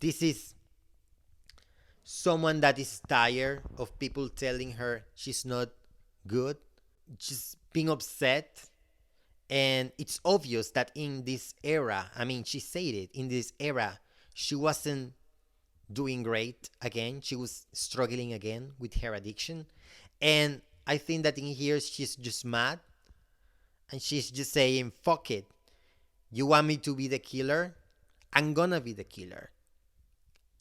This is someone that is tired of people telling her she's not good, just being upset. And it's obvious that in this era, I mean, she said it, in this era, she wasn't doing great again. She was struggling again with her addiction. And I think that in here, she's just mad and she's just saying, fuck it. You want me to be the killer? I'm gonna be the killer.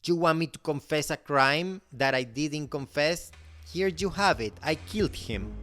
You want me to confess a crime that I didn't confess? Here you have it. I killed him.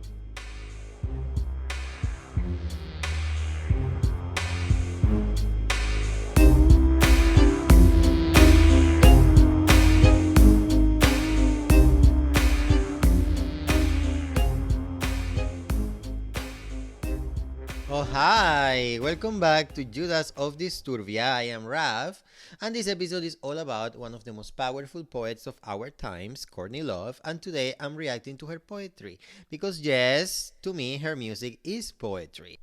Oh, hi! Welcome back to Judas of Disturbia. I am Rav, and this episode is all about one of the most powerful poets of our times, Courtney Love, and today I'm reacting to her poetry because, yes, to me, her music is poetry.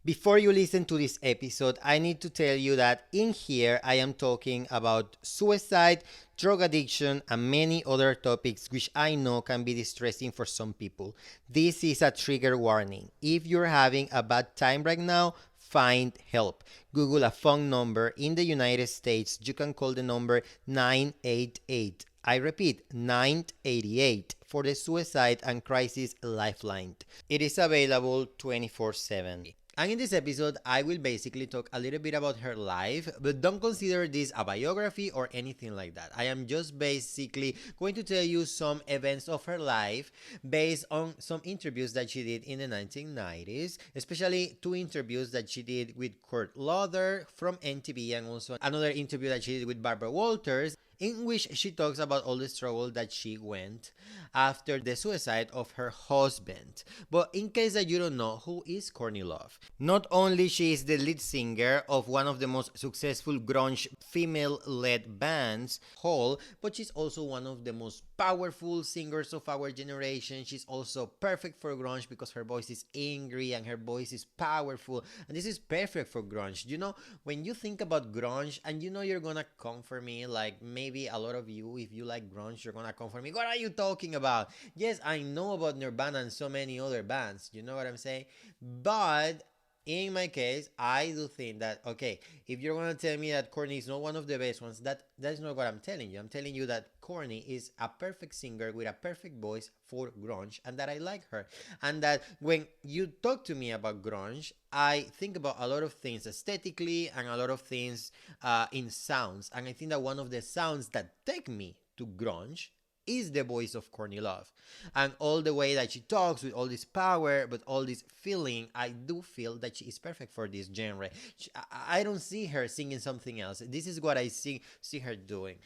Before you listen to this episode, I need to tell you that in here I am talking about suicide, drug addiction, and many other topics which I know can be distressing for some people. This is a trigger warning. If you're having a bad time right now, find help. Google a phone number in the United States. You can call the number 988. I repeat, 988 for the Suicide and Crisis Lifeline. It is available 24/7. And in this episode, I will basically talk a little bit about her life, but don't consider this a biography or anything like that. I am just basically going to tell you some events of her life based on some interviews that she did in the 1990s, especially two interviews that she did with Courtney Love from MTV and also another interview that she did with Barbara Walters, in which she talks about all the struggle that she went after the suicide of her husband. But in case that you don't know, who is Courtney Love? Not only she is the lead singer of one of the most successful grunge female-led bands, Hole, but she's also one of the most powerful singers of our generation. She's also perfect for grunge because her voice is angry and her voice is powerful, and this is perfect for grunge. You know, when you think about grunge, and you know you're gonna come for me, like maybe a lot of you, if you like grunge, you're gonna come for me. What are you talking about? Yes, I know about Nirvana and so many other bands, you know what I'm saying? But in my case, I do think that, okay, if you're gonna tell me that Courtney is not one of the best ones, that's not what I'm telling you. I'm telling you that Courtney is a perfect singer with a perfect voice for grunge, and that I like her. And that when you talk to me about grunge, I think about a lot of things aesthetically and a lot of things in sounds. And I think that one of the sounds that take me to grunge is the voice of Courtney Love. And all the way that she talks with all this power, but all this feeling, I do feel that she is perfect for this genre. I don't see her singing something else. This is what I see her doing.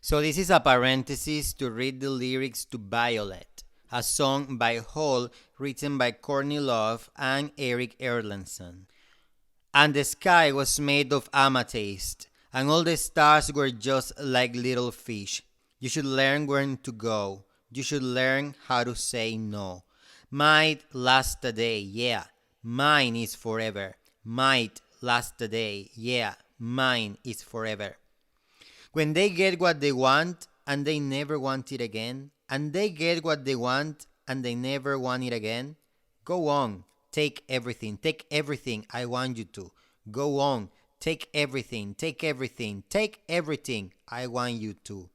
So this is a parenthesis to read the lyrics to Violet, a song by Hole written by Courtney Love and Eric Erlandson. And the sky was made of amethyst, and all the stars were just like little fish. You should learn when to go. You should learn how to say no. Might last a day, yeah. Mine is forever. Might last a day, yeah. Mine is forever. When they get what they want and they never want it again, and they get what they want and they never want it again, go on. Take everything. Take everything I want you to. Go on. Take everything. Take everything. Take everything I want you to.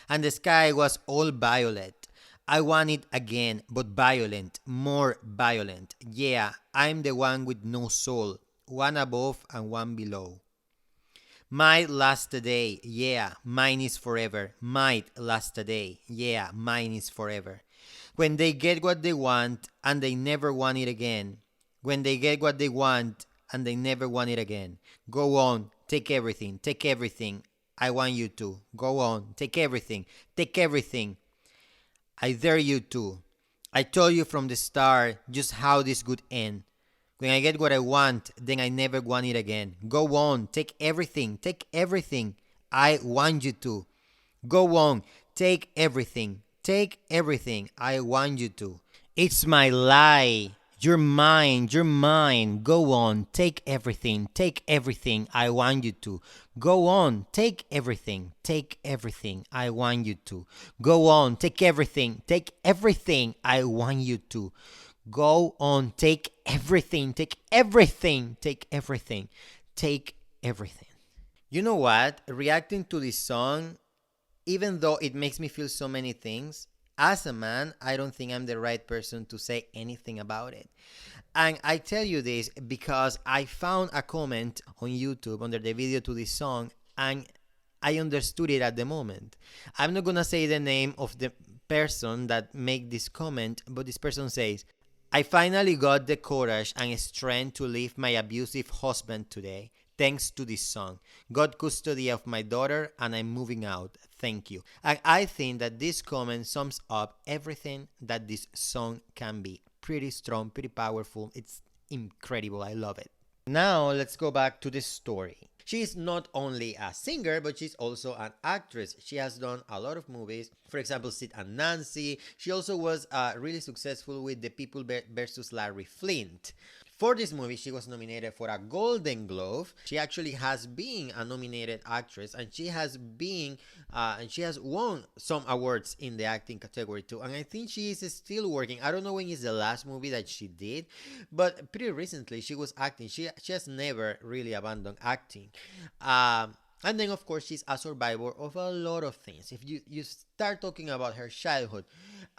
And the sky was all violet. I want it again, but violent, more violent. Yeah, I'm the one with no soul, one above and one below. Might last a day, yeah, mine is forever. Might last a day, yeah, mine is forever. When they get what they want and they never want it again. When they get what they want and they never want it again. Go on, take everything, take everything. I want you to. Go on. Take everything. Take everything. I dare you to. I told you from the start just how this would end. When I get what I want, then I never want it again. Go on. Take everything. Take everything. I want you to. Go on. Take everything. Take everything. I want you to. It's my lie. You're mine. Go on, take everything. I want you to. Go on, take everything. I want you to. Go on, take everything. I want you to. Go on, take everything, take everything, take everything. You know what? Reacting to this song, even though it makes me feel so many things, as a man, I don't think I'm the right person to say anything about it. And I tell you this because I found a comment on YouTube under the video to this song, and I understood it at the moment. I'm not gonna say the name of the person that made this comment, but this person says, I finally got the courage and strength to leave my abusive husband today, thanks to this song. Got custody of my daughter and I'm moving out. Thank you. And I think that this comment sums up everything that this song can be. Pretty strong, pretty powerful. It's incredible. I love it. Now let's go back to the story. She's not only a singer, but she's also an actress. She has done a lot of movies. For example, Sid and Nancy. She also was really successful with The People versus Larry Flint. For this movie, she was nominated for a Golden Globe. She actually has been a nominated actress, and she has won some awards in the acting category too. And I think she is still working. I don't know when is the last movie that she did, but pretty recently she was acting. She has never really abandoned acting. And then, of course, she's a survivor of a lot of things. If you start talking about her childhood,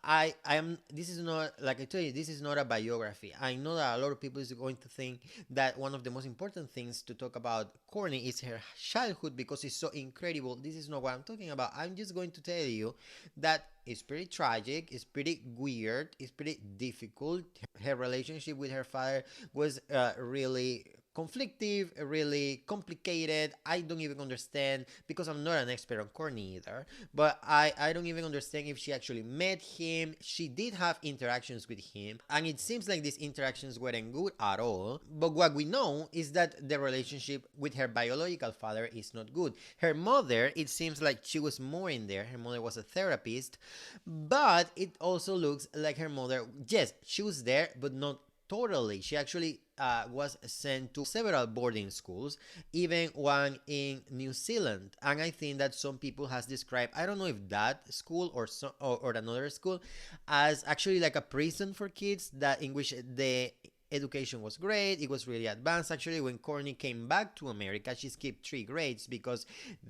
I am. This is not, like I tell you, this is not a biography. I know that a lot of people is going to think that one of the most important things to talk about Courtney is her childhood because it's so incredible. This is not what I'm talking about. I'm just going to tell you that it's pretty tragic. It's pretty weird. It's pretty difficult. Her relationship with her father was really conflictive, really complicated. I don't even understand because I'm not an expert on Courtney either. But I don't even understand if she actually met him. She did have interactions with him, and it seems like these interactions weren't good at all. But what we know is that the relationship with her biological father is not good. Her mother, it seems like she was more in there. Her mother was a therapist, but it also looks like her mother, yes, she was there, but not totally. She actually was sent to several boarding schools, even one in New Zealand. And I think that some people has described, I don't know if that school or another school, as actually like a prison for kids, that in which the education was great. It was really advanced. Actually, when Courtney came back to America, she skipped 3 grades because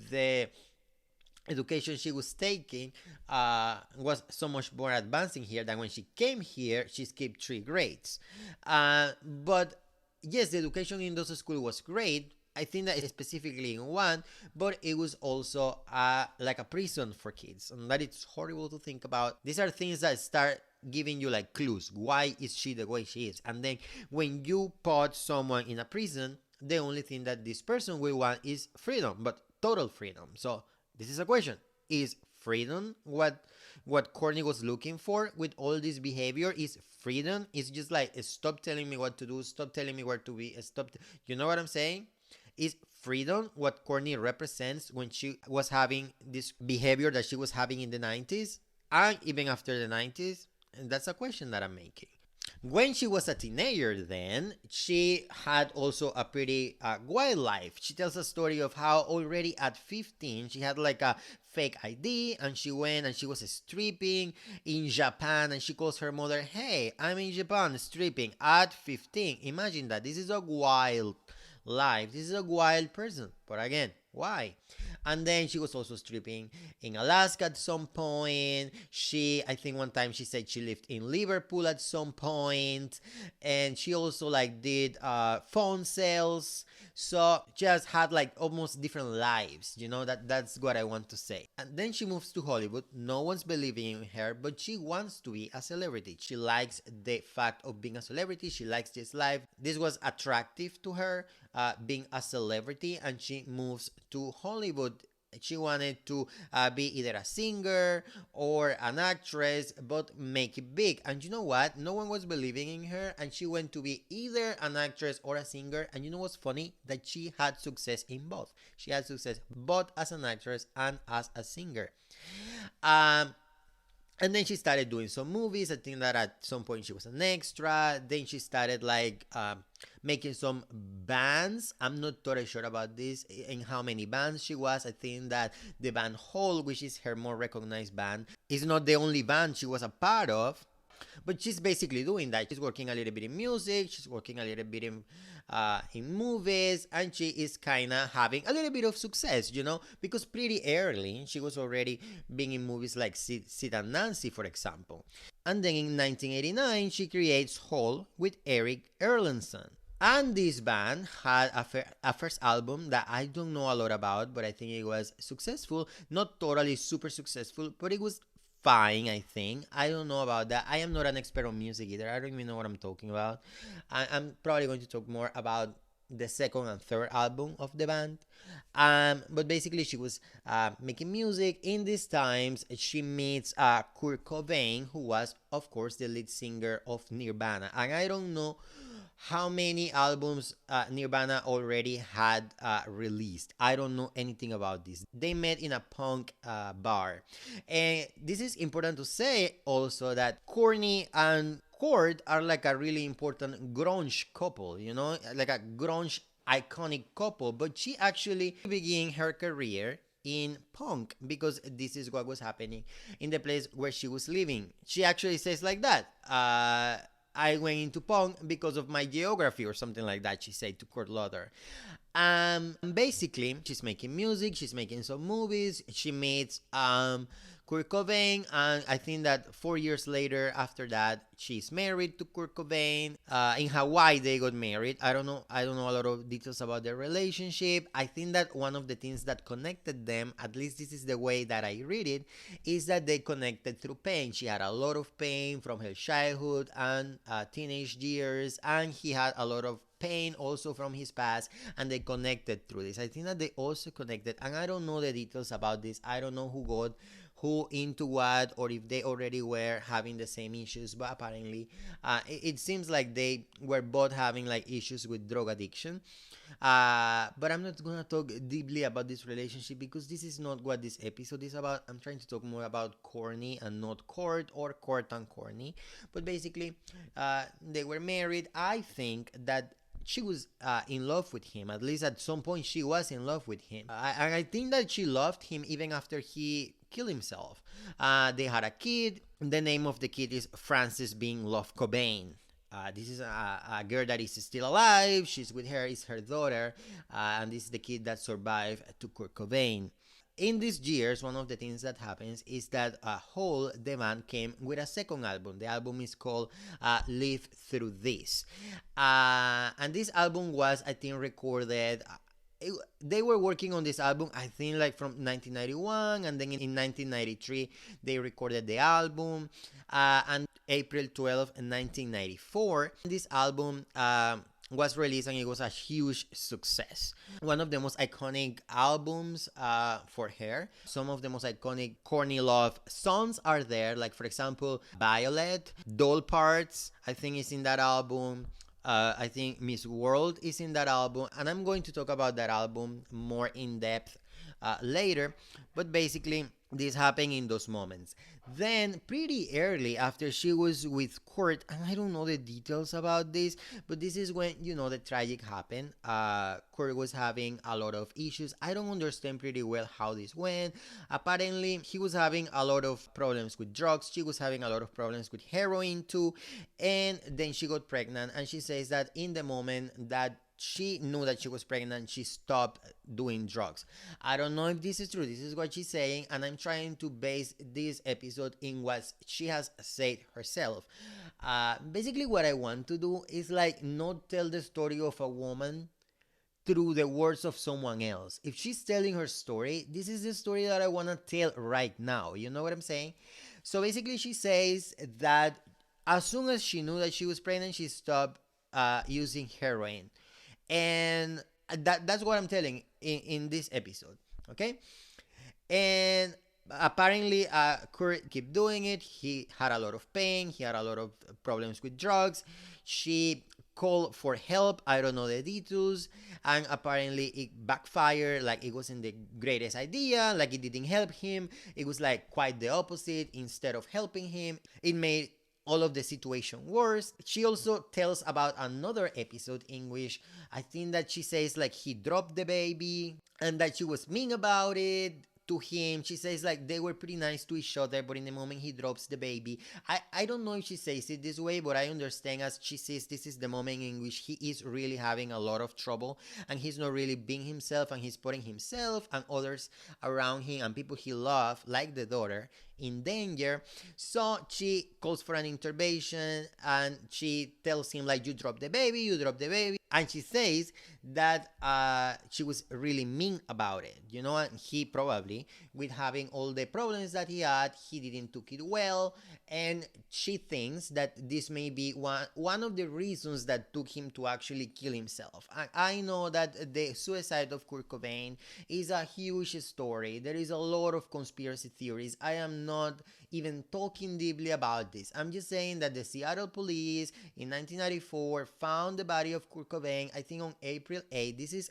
the education she was taking was so much more advancing here than when she came here. She skipped 3 grades. But yes, the education in those schools was great. I think that specifically in one, but it was also like a prison for kids, and that it's horrible to think about. These are things that start giving you like clues. Why is she the way she is? And then when you put someone in a prison, the only thing that this person will want is freedom, but total freedom. So this is a question. Is freedom what Courtney was looking for with all this behavior? Is freedom? It's just like, stop telling me what to do, stop telling me where to be, you know what I'm saying? Is freedom what Courtney represents when she was having this behavior that she was having in the 90s and even after the 90s? And that's a question that I'm making. When she was a teenager, then she had also a pretty wild life. She tells a story of how already at 15 she had like a fake ID, and she went and she was stripping in Japan, and she calls her mother, hey, I'm in Japan stripping at 15. Imagine that. This is a wild life. This is a wild person. But again, why? And then she was also stripping in Alaska at some point. I think one time she said she lived in Liverpool at some point. And she also like did phone sales. So just had like almost different lives, that's what I want to say. And then she moves to Hollywood. No one's believing in her, but she wants to be a celebrity. She likes the fact of being a celebrity. She likes this life. This was attractive to her, being a celebrity, and she moves to Hollywood. She wanted to be either a singer or an actress, but make it big. And you know what? No one was believing in her, and she went to be either an actress or a singer. And you know what's funny? That she had success in both. She had success both as an actress and as a singer. And then she started doing some movies. I think that at some point she was an extra. Then she started like making some bands. I'm not totally sure about this and how many bands she was. I think that the band Hole, which is her more recognized band, is not the only band she was a part of. But she's basically doing that. She's working a little bit in music. She's working a little bit in movies, and she is kind of having a little bit of success, because pretty early she was already being in movies like Sid and Nancy, for example. And then in 1989, she creates Hole with Eric Erlandson. And this band had a first album that I don't know a lot about, but I think it was successful. Not totally super successful, but it was fine, I think. I don't know about that. I am not an expert on music either. I don't even know what I'm talking about. I'm probably going to talk more about the second and third album of the band. But basically, she was making music. In these times, she meets Kurt Cobain, who was, of course, the lead singer of Nirvana. And I don't know how many albums Nirvana already had released. I don't know anything about this. They met in a punk bar. And this is important to say also that Courtney and Kurt are like a really important grunge couple, like a grunge iconic couple. But she actually began her career in punk because this is what was happening in the place where she was living. She actually says like that. I went into punk because of my geography or something like that, she said to Kurt Loder. Basically, she's making music, she's making some movies, she meets Kurt Cobain, and I think that 4 years later after that, she's married to Kurt Cobain. In Hawaii, they got married. I don't know a lot of details about their relationship. I think that one of the things that connected them, at least this is the way that I read it, is that they connected through pain. She had a lot of pain from her childhood and teenage years, and he had a lot of pain also from his past, and they connected through this. I think that they also connected, and I don't know the details about this. I don't know who got who into what, or if they already were having the same issues, but apparently it seems like they were both having like issues with drug addiction. But I'm not gonna talk deeply about this relationship because this is not what this episode is about. I'm trying to talk more about Courtney and not Court, or Court and Courtney. But basically, they were married. I think that she was in love with him. At least at some point, she was in love with him. I think that she loved him even after he killed himself. They had a kid. The name of the kid is Frances Bean Love Cobain. This is a girl that is still alive. She's with her, is her daughter, and this is the kid that survived to Kurt Cobain. In these years, one of the things that happens is that Hole, the band, came with a second album. The album is called Live Through This. And this album was, I think, recorded. They were working on this album, I think, like from 1991, and then in 1993, they recorded the album. And April 12th, 1994, this album was released and it was a huge success. One of the most iconic albums for her. Some of the most iconic Courtney Love songs are there, like for example, Violet, Doll Parts, I think is in that album. I think Miss World is in that album, and I'm going to talk about that album more in depth later. But basically, this happened in those moments. Then, pretty early after she was with Kurt, and I don't know the details about this, but this is when, the tragic happened. Kurt was having a lot of issues. I don't understand pretty well how this went. Apparently, he was having a lot of problems with drugs. She was having a lot of problems with heroin too. And then she got pregnant, and she says that in the moment that she knew that she was pregnant, she stopped doing drugs. I don't know if this is true. This is what she's saying, and I'm trying to base this episode in what she has said herself. Basically, what I want to do is like not tell the story of a woman through the words of someone else. If she's telling her story, this is the story that I want to tell right now. You know what I'm saying? So basically, she says that as soon as she knew that she was pregnant, she stopped using heroin. And that's what I'm telling in this episode, okay? And apparently Kurt kept doing it. He had a lot of pain, he had a lot of problems with drugs. She called for help. I don't know the details. And apparently it backfired. Like it wasn't the greatest idea. Like it didn't help him. It was like quite the opposite. Instead of helping him, it made all of the situation worse. She also tells about another episode in which I think that she says like he dropped the baby and that she was mean about it to him. She says like they were pretty nice to each other, but in the moment he drops the baby, I don't know if she says it this way, but I understand as she says this is the moment in which he is really having a lot of trouble and he's not really being himself, and he's putting himself and others around him and people he loves, like the daughter, in danger. So she calls for an intervention and she tells him like, you drop the baby, you drop the baby. And she says that she was really mean about it, you know, and he probably, with having all the problems that he had, he didn't took it well. And she thinks that this may be one of the reasons that took him to actually kill himself. I know that the suicide of Kurt Cobain is a huge story. There is a lot of conspiracy theories. I am not even talking deeply about this. I'm just saying that the Seattle police in 1994 found the body of Kurt Cobain, I think on April 8th. This is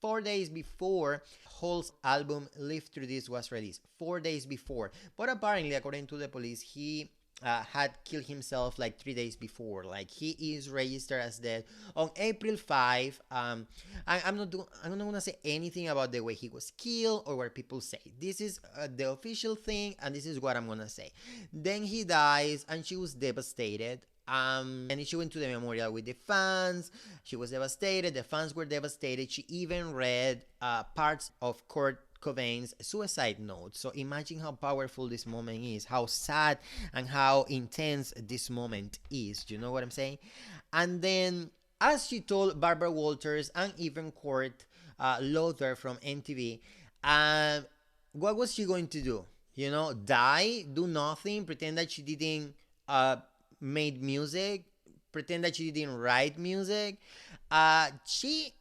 4 days before Hall's album Live Through This was released. 4 days before. But apparently, according to the police, he had killed himself like 3 days before. Like he is registered as dead on April 5. I'm not gonna say anything about the way he was killed or what people say. This is the official thing, and this is what I'm gonna say. Then he dies, and she was devastated. And she went to the memorial with the fans. She was devastated. The fans were devastated. She even read parts of Kurt Cobain's suicide note. So imagine how powerful this moment is, how sad and how intense this moment is. You know what I'm saying? And then, as she told Barbara Walters and even Court Loder from MTV, what was she going to do? You know, die, do nothing, pretend that she didn't made music, pretend that she didn't write music. She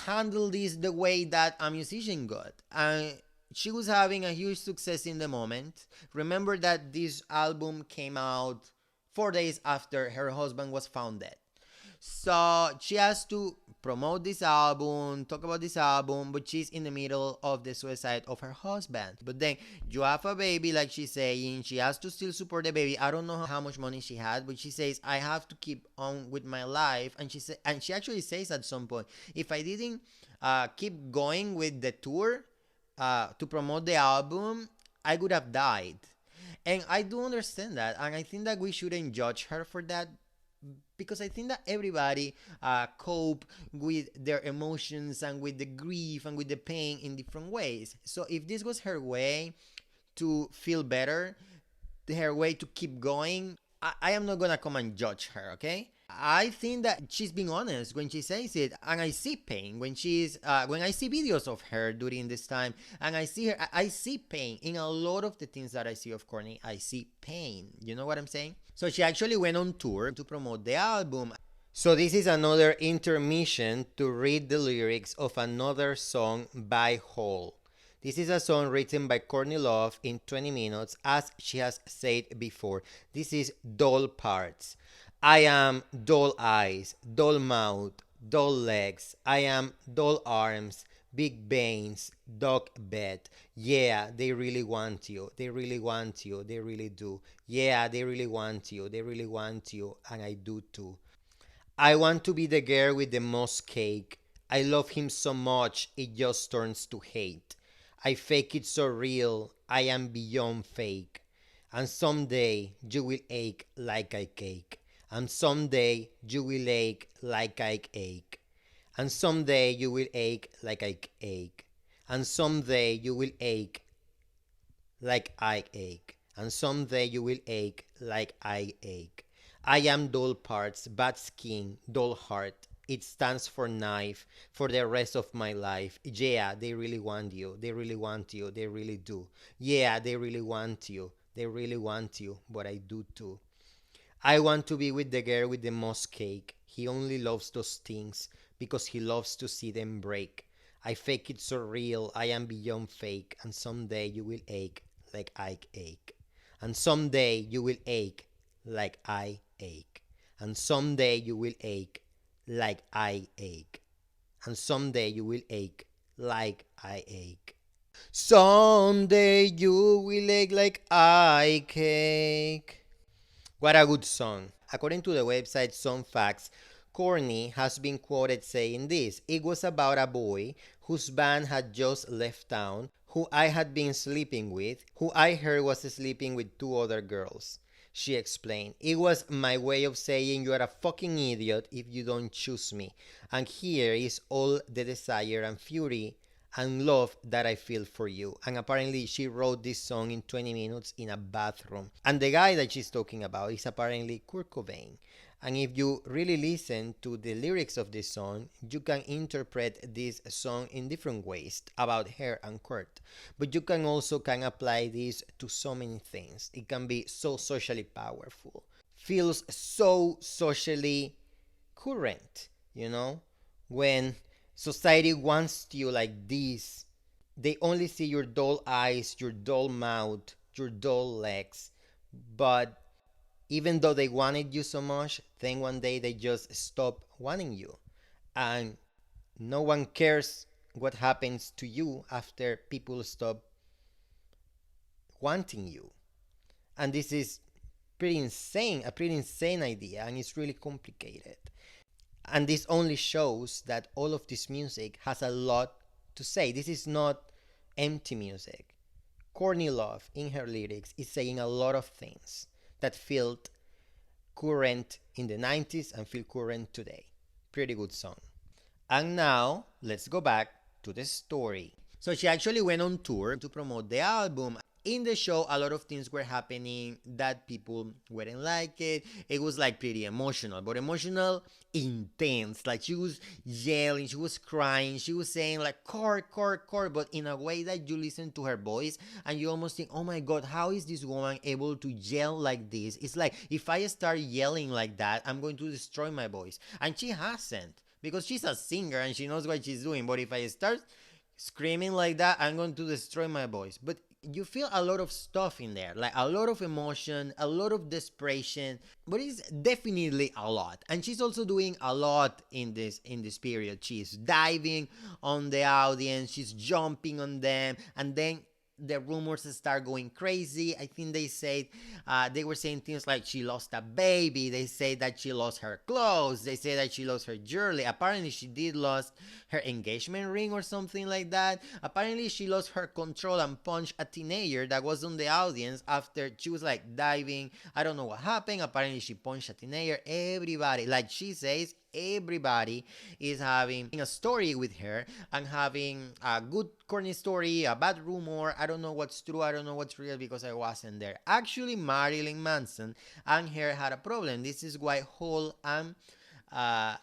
handled this the way that a musician got. She was having a huge success in the moment. Remember that this album came out 4 days after her husband was found dead. So she has to promote this album, talk about this album, but she's in the middle of the suicide of her husband. But then you have a baby, like she's saying, she has to still support the baby. I don't know how much money she had, but she says, I have to keep on with my life. And she actually says at some point, if I didn't keep going with the tour to promote the album, I would have died. And I do understand that, and I think that we shouldn't judge her for that, because I think that everybody cope with their emotions and with the grief and with the pain in different ways. So if this was her way to feel better, her way to keep going, I am not gonna come and judge her, okay? I think that she's being honest when she says it, and I see pain when when I see videos of her during this time, and I see her, I see pain in a lot of the things that I see of Courtney. I see pain. You know what I'm saying? So she actually went on tour to promote the album. So this is another intermission to read the lyrics of another song by Hall. This is a song written by Courtney Love in 20 minutes, as she has said before. This is Doll Parts. I am doll eyes, doll mouth, doll legs. I am doll arms, big veins, dog bed. Yeah, they really want you. They really want you. They really do. Yeah, they really want you. They really want you. And I do too. I want to be the girl with the most cake. I love him so much, it just turns to hate. I fake it so real, I am beyond fake. And someday you will ache like I cake. And someday you will ache like I ache. And someday you will ache like I ache. And someday you will ache like I ache. And someday you will ache like I ache. I am doll parts, bad skin, doll heart. It stands for knife for the rest of my life. Yeah, they really want you. They really want you. They really do. Yeah, they really want you. They really want you. But I do too. I want to be with the girl with the most cake. He only loves those things because he loves to see them break. I fake it so real, I am beyond fake. And someday you will ache like I ache. And someday you will ache like I ache. And someday you will ache like I ache. And someday you will ache like I ache. Someday you will ache like I ache. What a good song. According to the website Some Facts, Courtney has been quoted saying this: "It was about a boy whose band had just left town, who I had been sleeping with, who I heard was sleeping with two other girls." She explained, "It was my way of saying you are a fucking idiot if you don't choose me. And here is all the desire and fury and love that I feel for you." And apparently, she wrote this song in 20 minutes in a bathroom. And the guy that she's talking about is apparently Kurt Cobain. And if you really listen to the lyrics of this song, you can interpret this song in different ways about her and Kurt. But you can also can apply this to so many things. It can be so socially powerful, feels so socially current, you know? When society wants you like this, they only see your dull eyes, your dull mouth, your dull legs. But even though they wanted you so much, then one day they just stop wanting you. And no one cares what happens to you after people stop wanting you. And this is a pretty insane idea, and it's really complicated. And this only shows that all of this music has a lot to say. This is not empty music. Courtney Love, in her lyrics, is saying a lot of things that felt current in the 90s and feel current today. Pretty good song. And now, let's go back to the story. So she actually went on tour to promote the album. In the show, a lot of things were happening that people wouldn't like it. It was like pretty emotional, but emotional, intense. Like she was yelling, she was crying, she was saying like "Court, court, court," but in a way that you listen to her voice and you almost think, "Oh my God, how is this woman able to yell like this?" It's like if I start yelling like that, I'm going to destroy my voice, and she hasn't, because she's a singer and she knows what she's doing. But if I start screaming like that, I'm going to destroy my voice. But you feel a lot of stuff in there, like a lot of emotion, a lot of desperation, but it's definitely a lot. And she's also doing a lot in this period. She's diving on the audience, she's jumping on them, and then the rumors start going crazy. I think they said they were saying things like she lost a baby. They say that she lost her clothes. They say that she lost her jewelry. Apparently, she did lost her engagement ring or something like that. Apparently, she lost her control and punched a teenager that was on the audience after she was like diving. I don't know what happened. Apparently, she punched a teenager. Everybody, like she says, everybody is having a story with her and having a good corny story, a bad rumor. I don't know what's true, I don't know what's real because I wasn't there. Actually, Marilyn Manson and her had a problem. This is why Hall uh,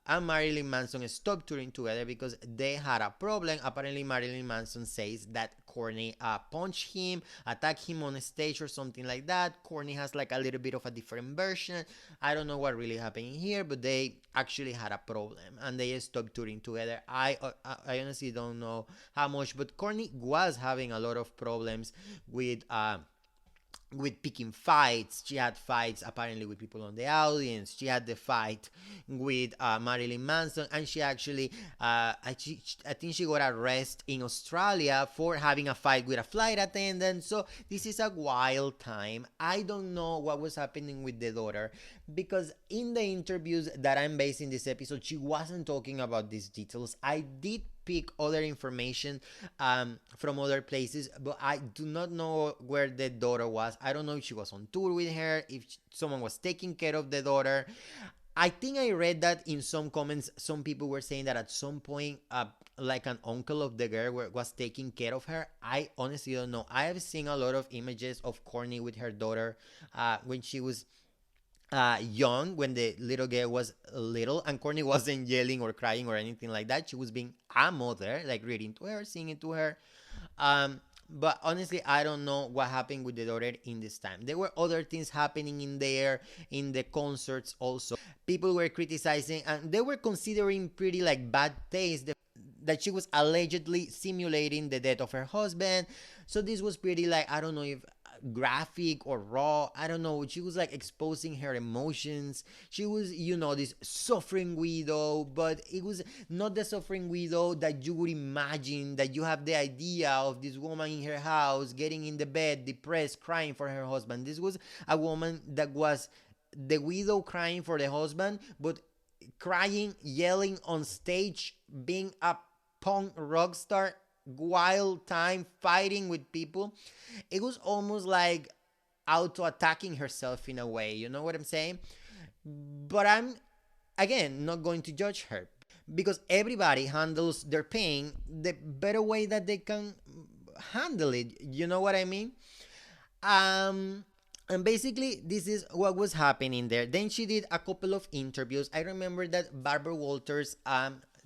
and Marilyn Manson stopped touring together, because they had a problem. Apparently, Marilyn Manson says that Courtney punched him, attacked him on stage or something like that. Courtney has like a little bit of a different version. I don't know what really happened here, but they actually had a problem and they stopped touring together. I honestly don't know how much, but Courtney was having a lot of problems with picking fights. She had fights apparently with people on the audience. She had the fight with Marilyn Manson, and she actually, I think she got arrested in Australia for having a fight with a flight attendant. So this is a wild time. I don't know what was happening with the daughter, because in the interviews that I'm basing this episode, she wasn't talking about these details. I did pick other information from other places, but I do not know where the daughter was. I don't know if she was on tour with her, if someone was taking care of the daughter. I think I read that in some comments, some people were saying that at some point, like an uncle of the girl was taking care of her. I honestly don't know. I have seen a lot of images of Courtney with her daughter when she was young, when the little girl was little, and Courtney wasn't yelling or crying or anything like that. She was being a mother, like reading to her, singing to her. But honestly, I don't know what happened with the daughter in this time. There were other things happening in there, in the concerts also. People were criticizing and they were considering pretty like bad taste that she was allegedly simulating the death of her husband. So this was pretty like, I don't know if graphic or raw. I don't know. She was like exposing her emotions. She was, this suffering widow, but it was not the suffering widow that you would imagine, that you have the idea of this woman in her house getting in the bed, depressed, crying for her husband. This was a woman that was the widow crying for the husband, but crying, yelling on stage, being a punk rock star, wild time, fighting with people. It was almost like auto attacking herself in a way. You know what I'm saying? But I'm, again, not going to judge her, because everybody handles their pain the better way that they can handle it. You know what I mean? Um, and basically, this is what was happening there. Then she did a couple of interviews. I remember that Barbara Walters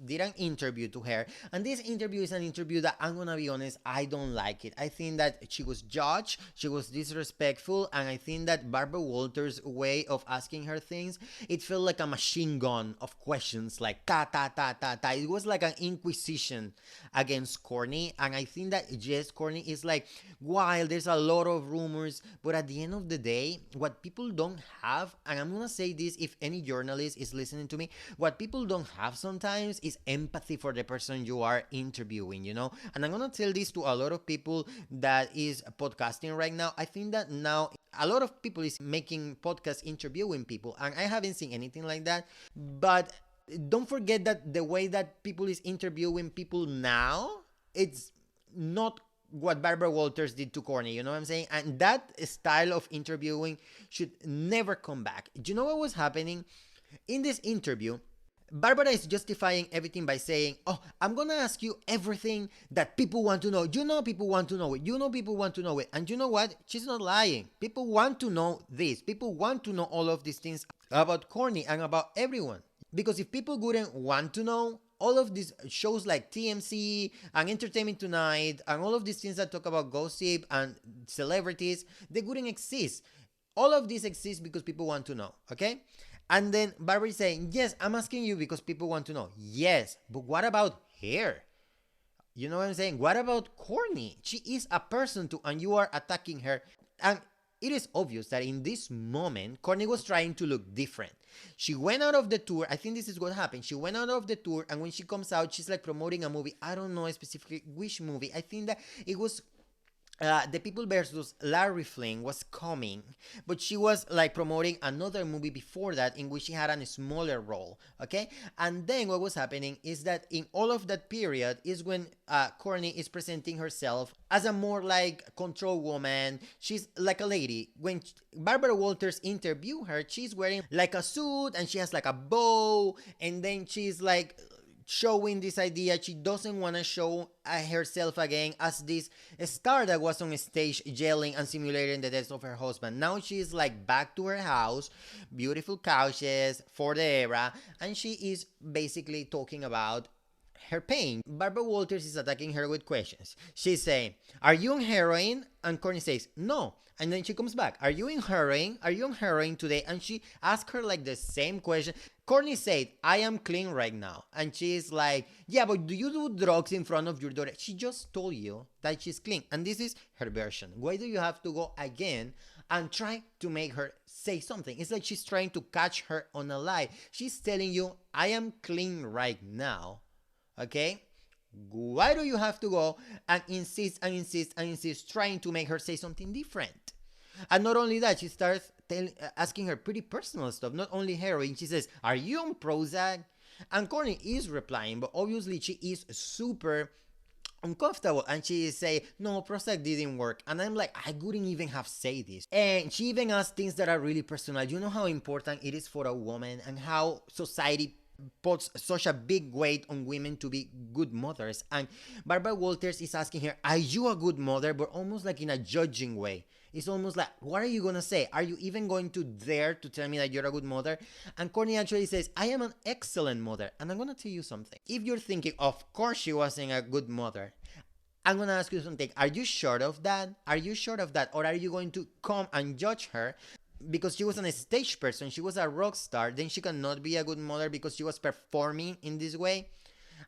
did an interview to her, and this interview is an interview that, I'm gonna be honest, I don't like it. I think that she was judged, she was disrespectful, and I think that Barbara Walters' way of asking her things, it felt like a machine gun of questions, like ta ta ta ta ta. It was like an inquisition against Courtney, and I think that yes, Courtney is like, while there's a lot of rumors, but at the end of the day, what people don't have, and I'm gonna say this if any journalist is listening to me, what people don't have sometimes is empathy for the person you are interviewing, And I'm gonna tell this to a lot of people that is podcasting right now. I think that now a lot of people is making podcasts interviewing people, and I haven't seen anything like that. But don't forget that the way that people is interviewing people now, it's not what Barbara Walters did to Courtney, you know what I'm saying? And that style of interviewing should never come back. Do you know what was happening in this interview? Barbara is justifying everything by saying, oh, I'm gonna ask you everything that people want to know. People want to know it. People want to know it. And you know what? She's not lying. People want to know this. People want to know all of these things about Courtney and about everyone. Because if people wouldn't want to know, all of these shows like TMC and Entertainment Tonight and all of these things that talk about gossip and celebrities, they wouldn't exist. All of this exists because people want to know, okay? And then Barbara is saying, yes, I'm asking you because people want to know. Yes, but what about her? You know what I'm saying? What about Courtney? She is a person too, and you are attacking her. And it is obvious that in this moment, Courtney was trying to look different. She went out of the tour. I think this is what happened. She went out of the tour, and when she comes out, she's like promoting a movie. I don't know specifically which movie. I think that it was The People versus Larry Flynn was coming, but she was like promoting another movie before that in which she had a smaller role, okay? And then what was happening is that in all of that period is when Courtney is presenting herself as a more like control woman. She's like a lady. When Barbara Walters interviewed her, she's wearing like a suit and she has like a bow, and then she's like showing this idea she doesn't want to show herself again as this star that was on stage yelling and simulating the death of her husband. Now she's like back to her house, beautiful couches for the era, and she is basically talking about her pain. Barbara Walters is attacking her with questions. She's saying, are you on heroin? And Courtney says, no. And then she comes back, are you on heroin? Are you on heroin today? And she asked her like the same question. Courtney said, I am clean right now. And she's like, yeah, but do you do drugs in front of your daughter? She just told you that she's clean. And this is her version. Why do you have to go again and try to make her say something? It's like she's trying to catch her on a lie. She's telling you, I am clean right now. Okay? Why do you have to go and insist and insist and insist, trying to make her say something different? And not only that, she starts asking her pretty personal stuff, not only heroin. She says, are you on Prozac? And Courtney is replying, but obviously she is super uncomfortable, and she say, no, Prozac didn't work. And I'm like, I wouldn't even have said this. And she even asks things that are really personal. You know how important it is for a woman and how society puts such a big weight on women to be good mothers. And Barbara Walters is asking her, are you a good mother? But almost like in a judging way. It's almost like, what are you gonna say? Are you even going to dare to tell me that you're a good mother? And Courtney actually says, I am an excellent mother. And I'm gonna tell you something. If you're thinking, of course she wasn't a good mother, I'm gonna ask you something. Are you sure of that? Are you sure of that? Or are you going to come and judge her because she was a stage person, she was a rock star, then she cannot be a good mother because she was performing in this way?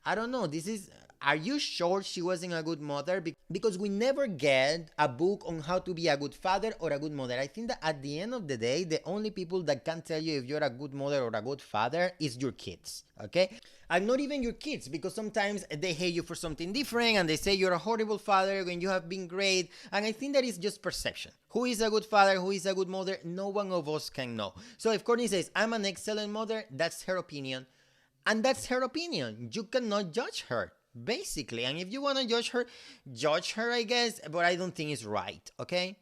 I don't know. This is, Are you sure she wasn't a good mother? Because we never get a book on how to be a good father or a good mother. I think that at the end of the day, the only people that can tell you if you're a good mother or a good father is your kids, okay? And not even your kids, because sometimes they hate you for something different and they say you're a horrible father when you have been great. And I think that is just perception. Who is a good father? Who is a good mother? No one of us can know. So if Courtney says, I'm an excellent mother, that's her opinion. And that's her opinion. You cannot judge her, basically. And if you want to judge her, I guess, but I don't think it's right, okay?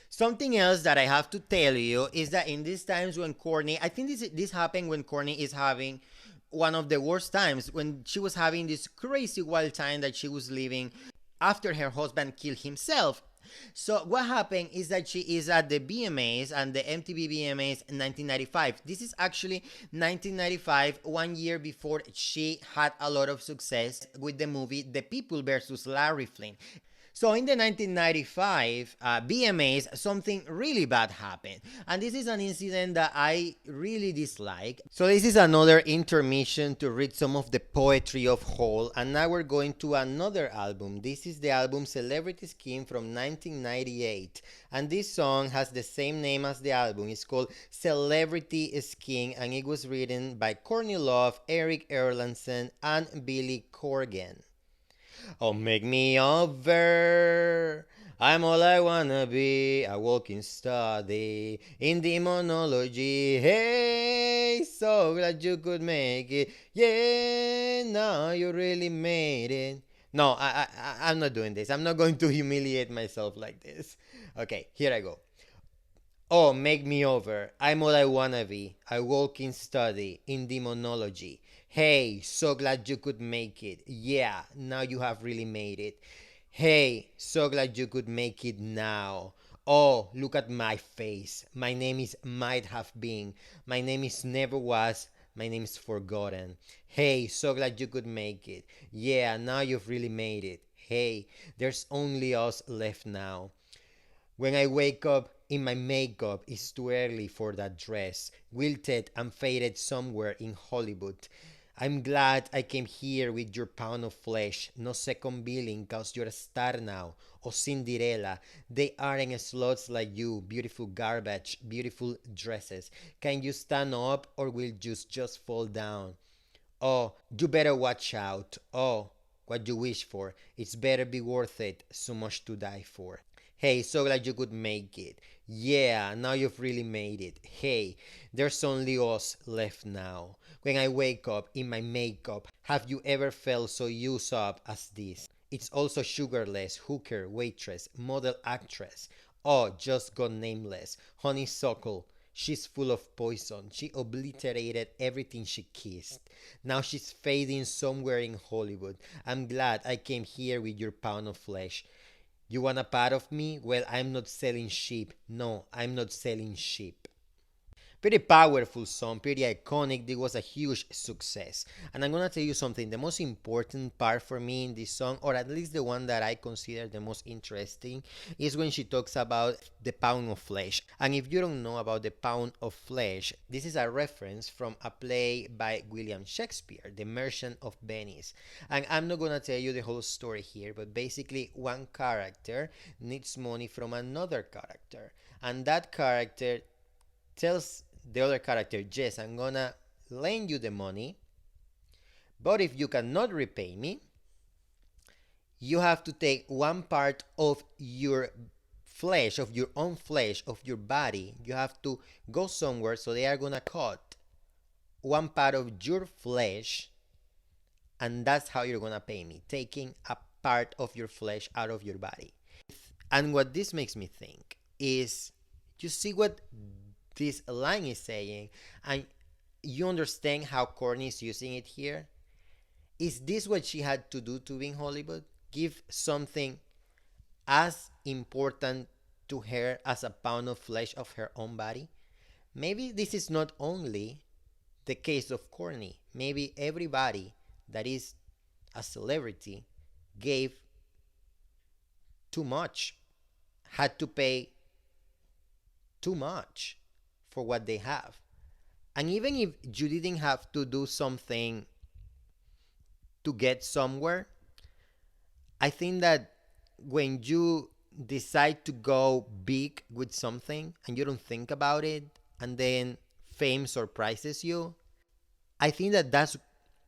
Something else that I have to tell you is that in these times when Courtney, I think this happened when Courtney is having one of the worst times, when she was having this crazy wild time that she was living after her husband killed himself. So what happened is that she is at the BMAs and the MTV BMAs in 1995. This is actually 1995, 1 year before she had a lot of success with the movie The People versus Larry Flynn. So in the 1995 BMAs, something really bad happened. And this is an incident that I really dislike. So this is another intermission to read some of the poetry of Hole. And now we're going to another album. This is the album Celebrity Skin from 1998. And this song has the same name as the album. It's called Celebrity Skin. And it was written by Courtney Love, Eric Erlandson, and Billy Corgan. Oh, make me over. I'm all I wanna be, a walking study in demonology. Hey, so glad you could make it. Yeah, now you really made it. No, I'm not doing this. I'm not going to humiliate myself like this. Okay, here I go. Oh, make me over. I'm all I wanna be. I walk in study in demonology. Hey, so glad you could make it. Yeah, now you have really made it. Hey, so glad you could make it now. Oh, look at my face. My name is Might Have Been. My name is Never Was. My name is Forgotten. Hey, so glad you could make it. Yeah, now you've really made it. Hey, there's only us left now. When I wake up in my makeup, it's too early for that dress, wilted and faded somewhere in Hollywood. I'm glad I came here with your pound of flesh, no second billing cause you're a star now, or Cinderella. They aren't sluts like you, beautiful garbage, beautiful dresses. Can you stand up or will you just fall down? Oh, you better watch out. Oh, what you wish for. It's better be worth it, so much to die for. Hey, so glad you could make it. Yeah, now you've really made it. Hey, there's only us left now. When I wake up in my makeup, have you ever felt so used up as this? It's also sugarless, hooker, waitress, model actress. Oh, just gone nameless. Honeysuckle. She's full of poison. She obliterated everything she kissed. Now she's fading somewhere in Hollywood. I'm glad I came here with your pound of flesh. You want a part of me? Well, I'm not selling sheep. No, I'm not selling sheep. Pretty powerful song, pretty iconic. It was a huge success. And I'm gonna tell you something. The most important part for me in this song, or at least the one that I consider the most interesting, is when she talks about the pound of flesh. And if you don't know about the pound of flesh, this is a reference from a play by William Shakespeare, The Merchant of Venice. And I'm not gonna tell you the whole story here, but basically one character needs money from another character. And that character tells the other character, yes, I'm gonna lend you the money, but if you cannot repay me, you have to take one part of your flesh, of your own flesh, of your body. You have to go somewhere, so they are gonna cut one part of your flesh, and that's how you're gonna pay me, taking a part of your flesh out of your body. And what this makes me think is, you see what this line is saying, and you understand how Courtney is using it here? Is this what she had to do to be in Hollywood? Give something as important to her as a pound of flesh of her own body? Maybe this is not only the case of Courtney. Maybe everybody that is a celebrity gave too much, had to pay too much for what they have. And even if you didn't have to do something to get somewhere, I think that when you decide to go big with something and you don't think about it, and then fame surprises you, I think that that's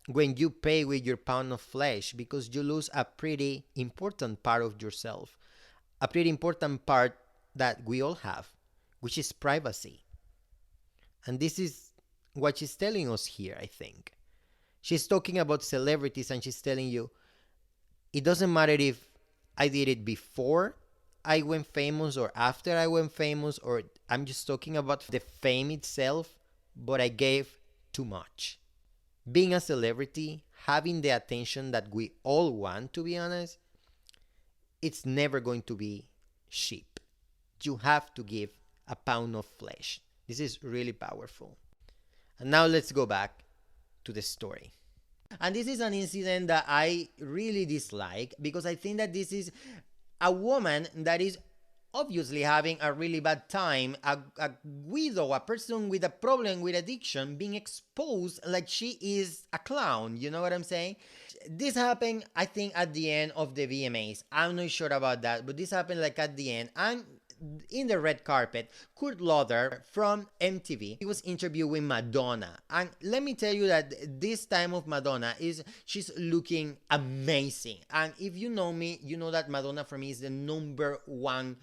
when you pay with your pound of flesh, because you lose a pretty important part of yourself, a pretty important part that we all have, which is privacy. And this is what she's telling us here, I think. She's talking about celebrities and she's telling you it doesn't matter if I did it before I went famous or after I went famous, or I'm just talking about the fame itself, but I gave too much. Being a celebrity, having the attention that we all want, to be honest, it's never going to be cheap. You have to give a pound of flesh. This is really powerful. And now let's go back to the story. And this is an incident that I really dislike, because I think that this is a woman that is obviously having a really bad time, a widow, a person with a problem with addiction being exposed like she is a clown. You know what I'm saying? This happened, I think, at the end of the VMAs. I'm not sure about that, but this happened like at the end. And in the red carpet, Kurt Loder from MTV, he was interviewing Madonna. And let me tell you that this time of Madonna she's looking amazing. And if you know me, you know that Madonna for me is the number one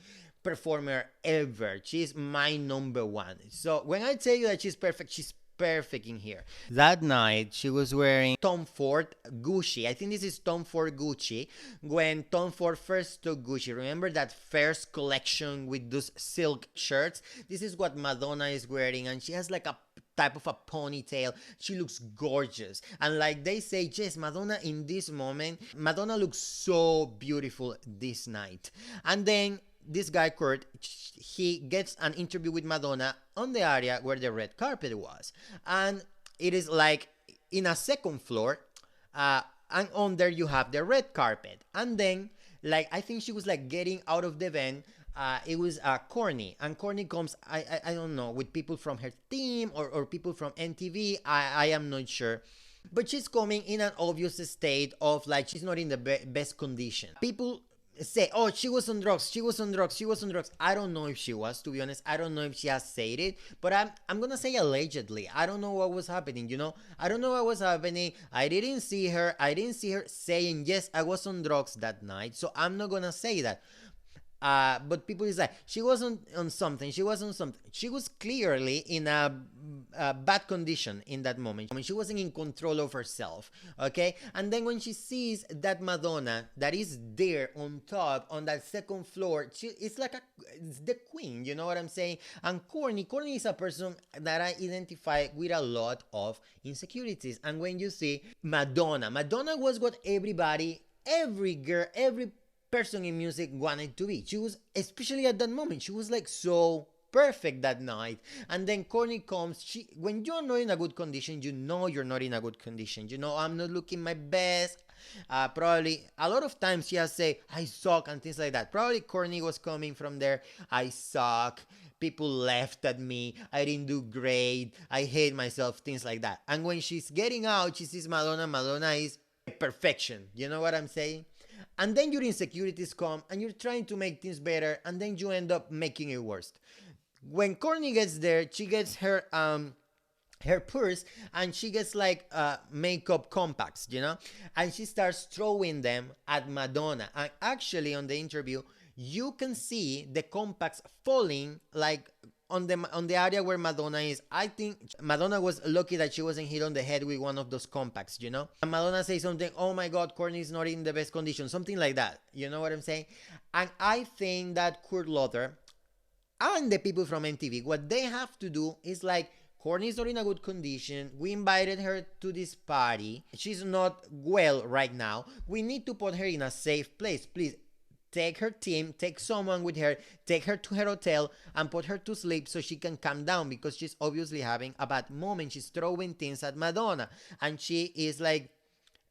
performer ever. She's my number one. So when I tell you that she's perfect in here. That night, she was wearing Tom Ford Gucci. I think this is Tom Ford Gucci. When Tom Ford first took Gucci, remember that first collection with those silk shirts? This is what Madonna is wearing, and she has like a type of a ponytail. She looks gorgeous. And like they say, yes, Madonna in this moment, Madonna looks so beautiful this night. And then this guy Kurt, he gets an interview with Madonna on the area where the red carpet was, and it is like in a second floor, and on there you have the red carpet, and then like I think she was like getting out of the van. It was Courtney, and Courtney comes, I don't know, with people from her team or people from MTV. I am not sure. But she's coming in an obvious state of like she's not in the best condition. People say, oh, she was on drugs, she was on drugs, she was on drugs. I don't know if she was, to be honest. I don't know if she has said it, but I'm gonna say allegedly. I don't know what was happening, you know? I don't know what was happening. I didn't see her saying, yes, I was on drugs that night, so I'm not gonna say that. But people is like, she wasn't on something. She was on something. She was clearly in a bad condition in that moment. I mean, she wasn't in control of herself. Okay, and then when she sees that Madonna that is there on top on that second floor, it's like it's the queen. You know what I'm saying? And Courtney is a person that I identify with a lot of insecurities. And when you see Madonna was what every girl, every person in music wanted to be. She was, especially at that moment, she was like so perfect that night. And then Courtney comes, when you're not in a good condition, you know you're not in a good condition. You know, I'm not looking my best. Probably a lot of times she has say, I suck and things like that. Probably Courtney was coming from there, I suck. People laughed at me. I didn't do great. I hate myself, things like that. And when she's getting out, she sees Madonna. Madonna is perfection. You know what I'm saying? And then your insecurities come and you're trying to make things better, and then you end up making it worse. When Courtney gets there, she gets her purse, and she gets like makeup compacts, you know, and she starts throwing them at Madonna. And actually on the interview, you can see the compacts falling like on the area where Madonna is. I think Madonna was lucky that she wasn't hit on the head with one of those compacts, you know? And Madonna says something, oh my God, Courtney's not in the best condition, something like that. You know what I'm saying? And I think that Kurt Loder and the people from MTV, what they have to do is like, Courtney's not in a good condition. We invited her to this party. She's not well right now. We need to put her in a safe place. Please, take her team, take someone with her, take her to her hotel and put her to sleep so she can calm down, because she's obviously having a bad moment. She's throwing things at Madonna and she is like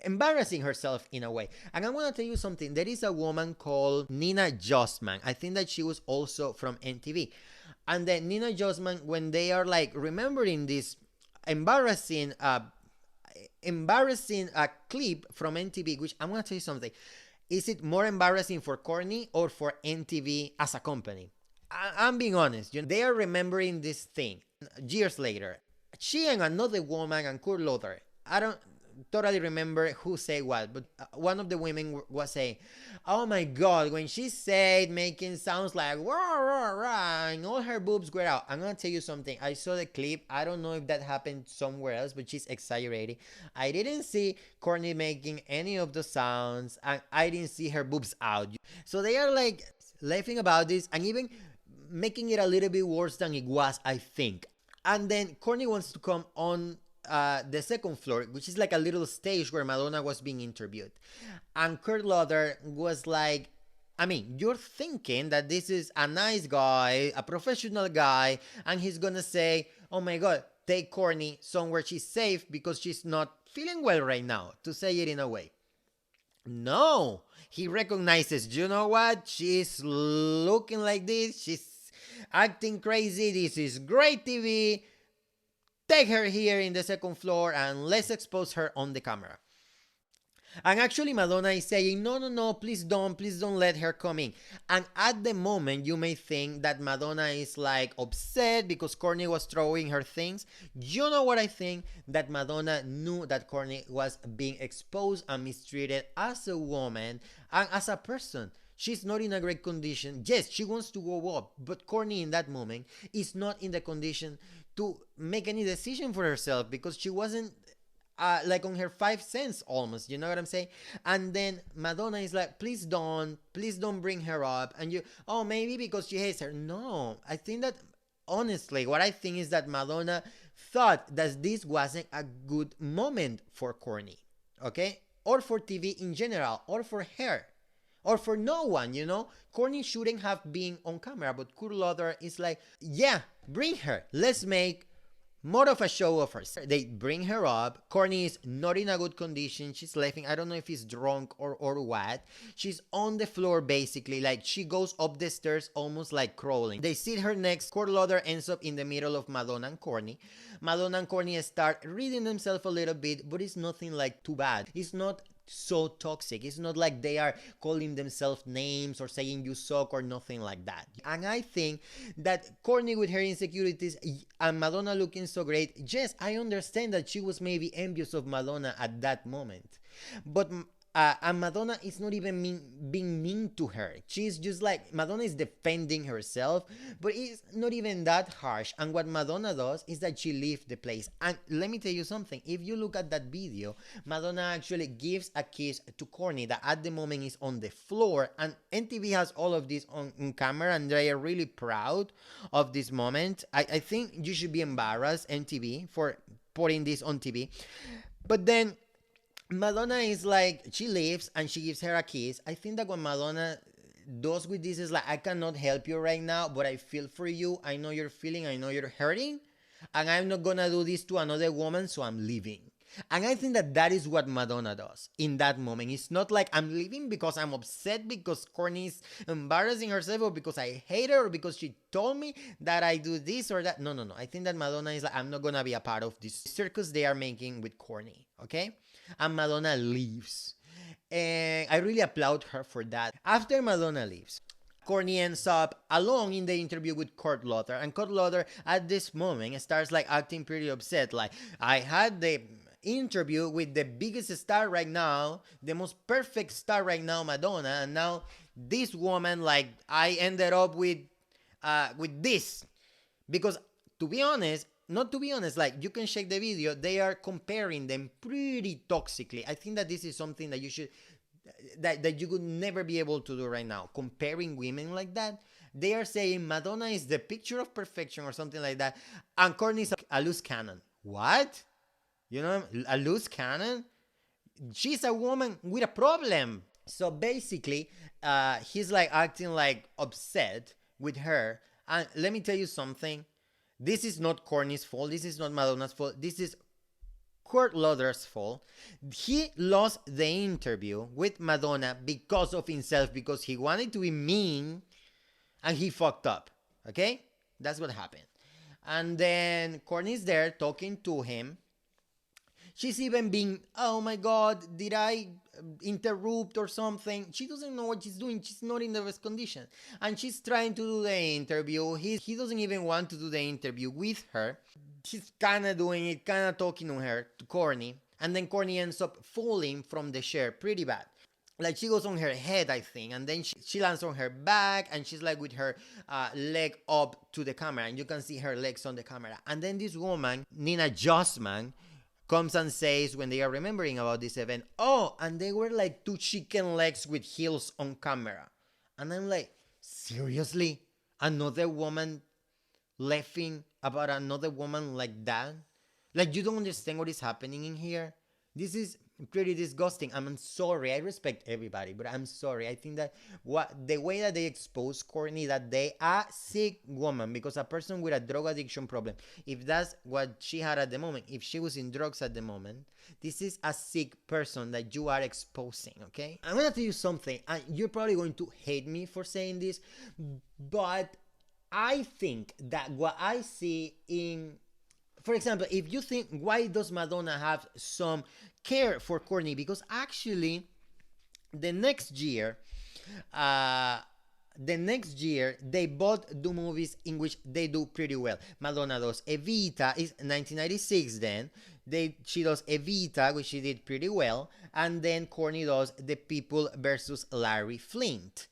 embarrassing herself in a way. And I want to tell you something. There is a woman called Nina Justman. I think that she was also from MTV. And then Nina Justman, when they are like remembering this embarrassing clip from MTV, which I'm going to tell you something. Is it more embarrassing for Courtney or for MTV as a company? I'm being honest. They are remembering this thing years later. She and another woman and Kurt Loder. I don't totally remember who said what, but one of the women was saying, "Oh my God, when she said making sounds like rah rah rah and all her boobs were out." I'm gonna tell you something. I saw the clip. I don't know if that happened somewhere else, but she's exaggerating. I didn't see Courtney making any of the sounds, and I didn't see her boobs out. So they are like laughing about this and even making it a little bit worse than it was, I think. And then Courtney wants to come on the second floor, which is like a little stage where Madonna was being interviewed. And Kurt Loder was like, I mean, you're thinking that this is a nice guy, a professional guy, and he's gonna say, oh my God, take Courtney somewhere she's safe because she's not feeling well right now, to say it in a way. No, he recognizes, you know what? She's looking like this. She's acting crazy. This is great TV. Take her here in the second floor and let's expose her on the camera. And actually, Madonna is saying, no, no, no, please don't let her come in. And at the moment, you may think that Madonna is like upset because Courtney was throwing her things. You know what I think? That Madonna knew that Courtney was being exposed and mistreated as a woman and as a person. She's not in a great condition. Yes, she wants to go up, but Courtney in that moment is not in the condition to make any decision for herself because she wasn't like on her 5 cents almost, you know what I'm saying? And then Madonna is like, please don't bring her up. And you, oh, maybe because she hates her. No, I think that honestly, what I think is that Madonna thought that this wasn't a good moment for Courtney, okay? Or for TV in general, or for her. Or for no one, you know? Courtney shouldn't have been on camera, but Kurt Loder is like, yeah, bring her. Let's make more of a show of her. They bring her up. Courtney is not in a good condition. She's laughing. I don't know if he's drunk or what. She's on the floor basically. Like she goes up the stairs almost like crawling. They sit her next. Kurt Loder ends up in the middle of Madonna and Courtney. Madonna and Courtney start reading themselves a little bit, but it's nothing like too bad. It's not so toxic. It's not like they are calling themselves names or saying you suck or nothing like that. And I think that Courtney with her insecurities and Madonna looking so great, yes, I understand that she was maybe envious of Madonna at that moment. But and Madonna is not even being mean to her. She's just like, Madonna is defending herself, but it's not even that harsh. And what Madonna does is that she leaves the place. And let me tell you something. If you look at that video, Madonna actually gives a kiss to Courtney that at the moment is on the floor. And MTV has all of this on camera and they are really proud of this moment. I think you should be embarrassed, MTV, for putting this on TV. But then Madonna is like, she leaves and she gives her a kiss. I think that what Madonna does with this is like, I cannot help you right now, but I feel for you. I know you're feeling, I know you're hurting, and I'm not gonna do this to another woman, so I'm leaving. And I think that that is what Madonna does in that moment. It's not like I'm leaving because I'm upset because Courtney is embarrassing herself or because I hate her or because she told me that I do this or that. No, no, no. I think that Madonna is like, I'm not gonna be a part of this circus they are making with Courtney, okay? And Madonna leaves. And I really applaud her for that. After Madonna leaves, Courtney ends up alone in the interview with Kurt Loder. And Kurt Loder at this moment starts like acting pretty upset. Like, I had the interview with the biggest star right now, the most perfect star right now, Madonna, and now this woman, like, I ended up with this. Because to be honest, not to be honest, like, you can check the video, they are comparing them pretty toxically. I think that this is something that you should, that you could never be able to do right now, comparing women like that. They are saying Madonna is the picture of perfection or something like that, and Courtney is a loose cannon. What? You know, a loose cannon? She's a woman with a problem. So basically, he's like acting like upset with her. And let me tell you something. This is not Courtney's fault. This is not Madonna's fault. This is Kurt Loder's fault. He lost the interview with Madonna because of himself, because he wanted to be mean and he fucked up. Okay? That's what happened. And then Courtney's there talking to him. She's even being, oh my god, did I interrupt or something? She doesn't know what she's doing. She's not in the best condition. And she's trying to do the interview. He doesn't even want to do the interview with her. She's kind of doing it, kind of talking to her, to Courtney. And then Courtney ends up falling from the chair pretty bad. Like she goes on her head, I think, and then she lands on her back, and she's like with her leg up to the camera, and you can see her legs on the camera. And then this woman, Nina Jossman, comes and says when they are remembering about this event, oh, and they were like two chicken legs with heels on camera. And I'm like, seriously? Another woman laughing about another woman like that? Like, you don't understand what is happening in here? This is pretty disgusting. I'm sorry. I respect everybody, but I'm sorry. I think that the way that they expose Courtney, that they are sick woman, because a person with a drug addiction problem, if that's what she had at the moment, if she was in drugs at the moment, this is a sick person that you are exposing, okay? I'm gonna tell you something, and you're probably going to hate me for saying this, but I think that what I see in, for example, if you think, why does Madonna have some care for Courtney? Because actually, the next year, uh, they both do movies in which they do pretty well. Madonna does Evita, is 1996. Then she does Evita, which she did pretty well, and then Courtney does The People versus Larry Flint,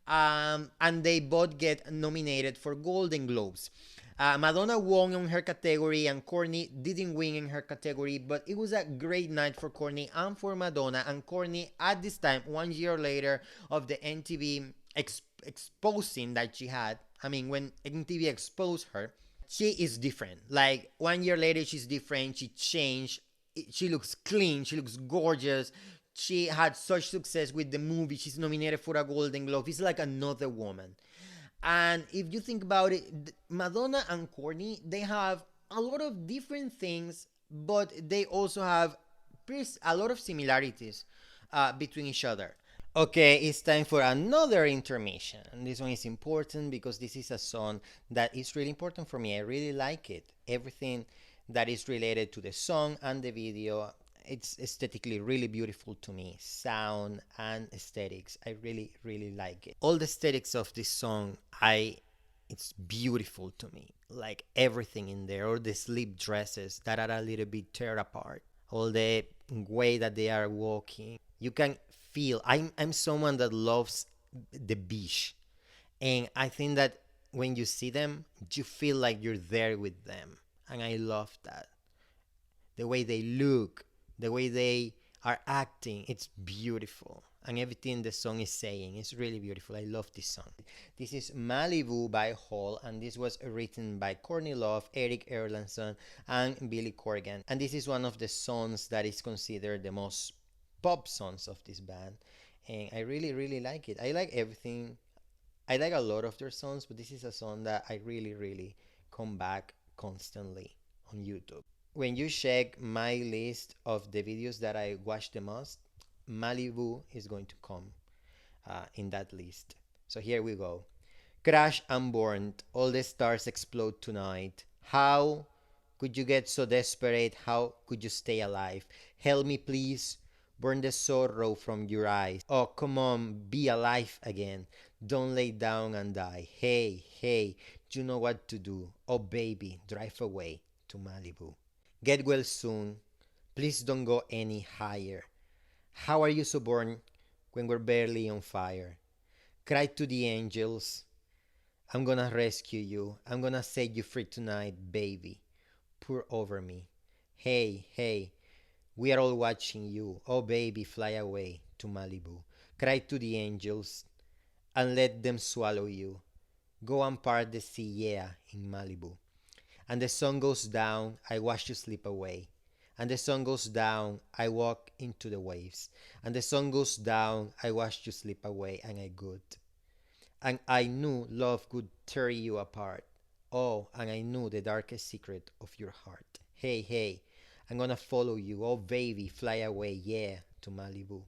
and they both get nominated for Golden Globes. Madonna won in her category and Courtney didn't win in her category, but it was a great night for Courtney and for Madonna. And Courtney, at this time, 1 year later of the MTV exposing that she had, I mean, when MTV exposed her, she is different. Like 1 year later, she's different. She changed. She looks clean. She looks gorgeous. She had such success with the movie. She's nominated for a Golden Globe. It's like another woman. And if you think about it, Madonna and Courtney, they have a lot of different things, but they also have a lot of similarities between each other. Okay, it's time for another intermission. And this one is important because this is a song that is really important for me. I really like it. Everything that is related to the song and the video, it's aesthetically really beautiful to me. Sound and aesthetics, I really, really like it. All the aesthetics of this song, it's beautiful to me. Like everything in there, all the sleep dresses that are a little bit tear apart, all the way that they are walking. You can feel, I'm someone that loves the beach, and I think that when you see them, you feel like you're there with them, and I love that. The way they look, the way they are acting, it's beautiful. And everything the song is saying is really beautiful. I love this song. This is Malibu by Hall, and this was written by Courtney Love, Eric Erlandson, and Billy Corgan. And this is one of the songs that is considered the most pop songs of this band. And I really, really like it. I like everything. I like a lot of their songs, but this is a song that I really, really come back constantly on YouTube. When you check my list of the videos that I watch the most, Malibu is going to come in that list. So here we go. Crash and burned, all the stars explode tonight. How could you get so desperate? How could you stay alive? Help me please, burn the sorrow from your eyes. Oh, come on, be alive again. Don't lay down and die. Hey, hey, you know what to do. Oh baby, drive away to Malibu. Get well soon. Please don't go any higher. How are you so born when we're barely on fire? Cry to the angels. I'm gonna rescue you. I'm gonna set you free tonight, baby. Pour over me. Hey, hey, we are all watching you. Oh, baby, fly away to Malibu. Cry to the angels and let them swallow you. Go and part the sea, yeah, in Malibu. And the sun goes down, I watch you slip away. And the sun goes down, I walk into the waves. And the sun goes down, I watch you slip away, and I good. And I knew love could tear you apart. Oh, and I knew the darkest secret of your heart. Hey, hey, I'm gonna follow you. Oh, baby, fly away, yeah, to Malibu.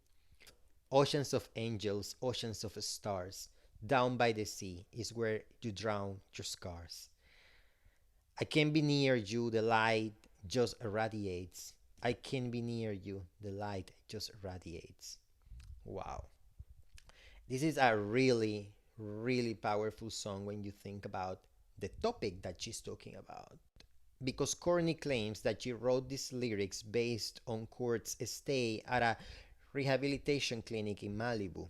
Oceans of angels, oceans of stars. Down by the sea is where you drown your scars. I can be near you, the light just irradiates. I can be near you. The light just radiates. Wow. This is a really, really powerful song when you think about the topic that she's talking about. Because Courtney claims that she wrote these lyrics based on Kurt's stay at a rehabilitation clinic in Malibu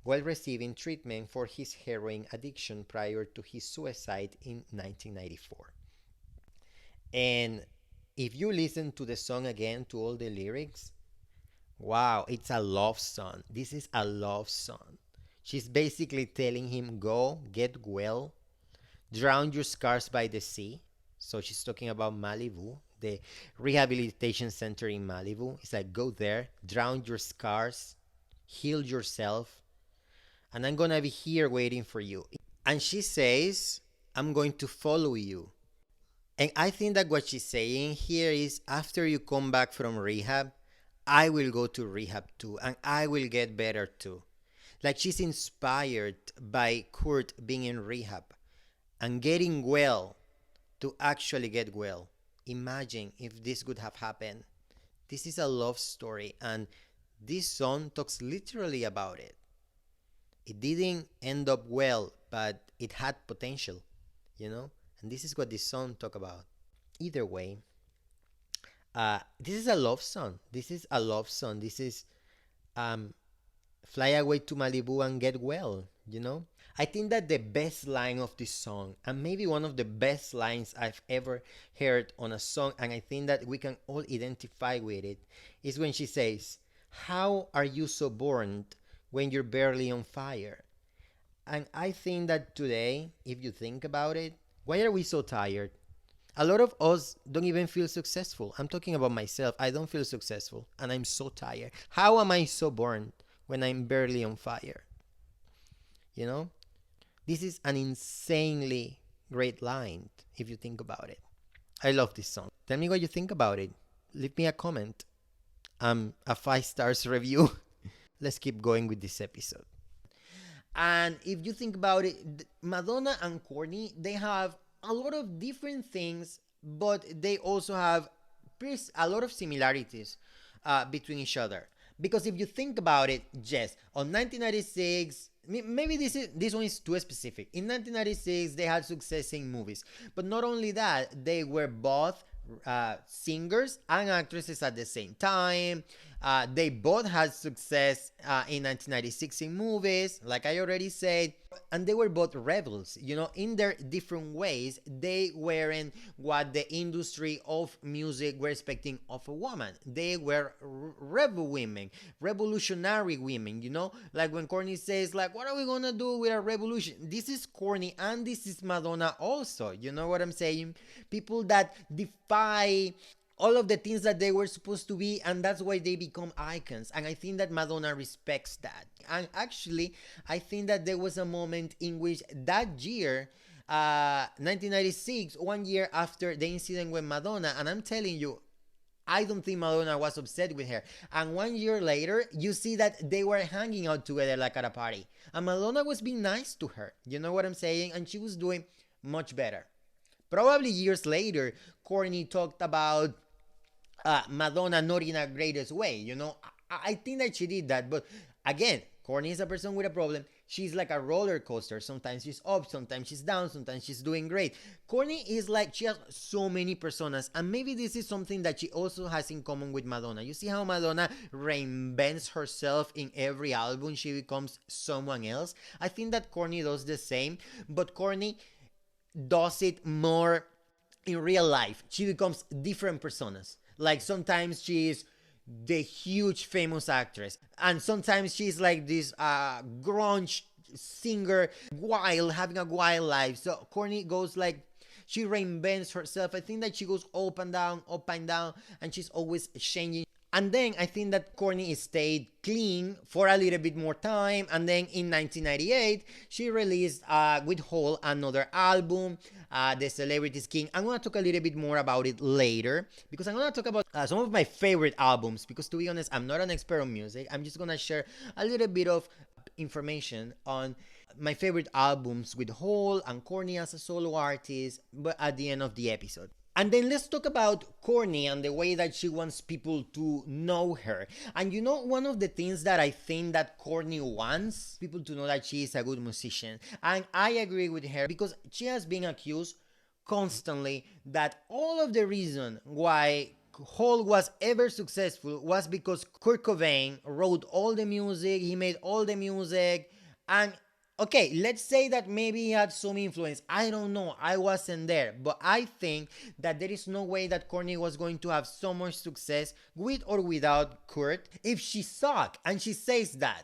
while receiving treatment for his heroin addiction prior to his suicide in 1994. And if you listen to the song again, to all the lyrics, wow, it's a love song. This is a love song. She's basically telling him, go, get well, drown your scars by the sea. So she's talking about Malibu, the rehabilitation center in Malibu. It's like, go there, drown your scars, heal yourself, and I'm gonna be here waiting for you. And she says, I'm going to follow you. And I think that what she's saying here is after you come back from rehab, I will go to rehab too, and I will get better too. Like she's inspired by Kurt being in rehab and getting well to actually get well. Imagine if this could have happened. This is a love story, and this song talks literally about it. It didn't end up well, but it had potential, you know? And this is what this song talk about. Either way, this is a love song. This is a love song. This is um, fly away to Malibu and get well, you know? I think that the best line of this song, and maybe one of the best lines I've ever heard on a song, and I think that we can all identify with it, is when she says, how are you so burned when you're barely on fire? And I think that today, if you think about it, why are we so tired? A lot of us don't even feel successful. I'm talking about myself. I don't feel successful and I'm so tired. How am I so burned when I'm barely on fire? You know? This is an insanely great line if you think about it. I love this song. Tell me what you think about it. Leave me a comment. A 5 stars review. Let's keep going with this episode. And if you think about it, Madonna and Courtney, they have a lot of different things, but they also have a lot of similarities between each other. Because if you think about it, yes, on 1996, maybe this one is too specific. In 1996, they had success in movies, but not only that, they were both singers and actresses at the same time. They both had success in 1996 in movies, like I already said, and they were both rebels, you know, in their different ways. They weren't what the industry of music were expecting of a woman. They were rebel women, revolutionary women, you know, like when Courtney says, like, what are we gonna do with a revolution? This is Courtney and this is Madonna also, you know what I'm saying? People that defy all of the things that they were supposed to be, and that's why they become icons. And I think that Madonna respects that. And actually, I think that there was a moment in which that year, 1996, 1 year after the incident with Madonna, and I'm telling you, I don't think Madonna was upset with her. And 1 year later, you see that they were hanging out together like at a party. And Madonna was being nice to her. You know what I'm saying? And she was doing much better. Probably years later, Courtney talked about Madonna not in a greatest way, you know. I think that she did that, but again, Courtney is a person with a problem. She's like a roller coaster. Sometimes she's up, sometimes she's down, sometimes she's doing great. Courtney is like, she has so many personas, and maybe this is something that she also has in common with Madonna. You see how Madonna reinvents herself in every album, she becomes someone else. I think that Courtney does the same, but Courtney does it more in real life. She becomes different personas. Like sometimes she's the huge famous actress, and sometimes she's like this grunge singer, wild, having a wild life. So Courtney goes like, she reinvents herself. I think that she goes up and down, and she's always changing. And then I think that Courtney stayed clean for a little bit more time. And then in 1998, she released with Hole another album, The Celebrity's King. I'm going to talk a little bit more about it later, because I'm going to talk about some of my favorite albums. Because to be honest, I'm not an expert on music. I'm just going to share a little bit of information on my favorite albums with Hole and Courtney as a solo artist, but at the end of the episode. And then let's talk about Courtney and the way that she wants people to know her. And you know, one of the things that I think that Courtney wants people to know that she is a good musician. And I agree with her because she has been accused constantly that all of the reason why Hall was ever successful was because Kurt Cobain wrote all the music, he made all the music, and okay, let's say that maybe he had some influence. I don't know. I wasn't there. But I think that there is no way that Courtney was going to have so much success with or without Kurt if she sucked. And she says that.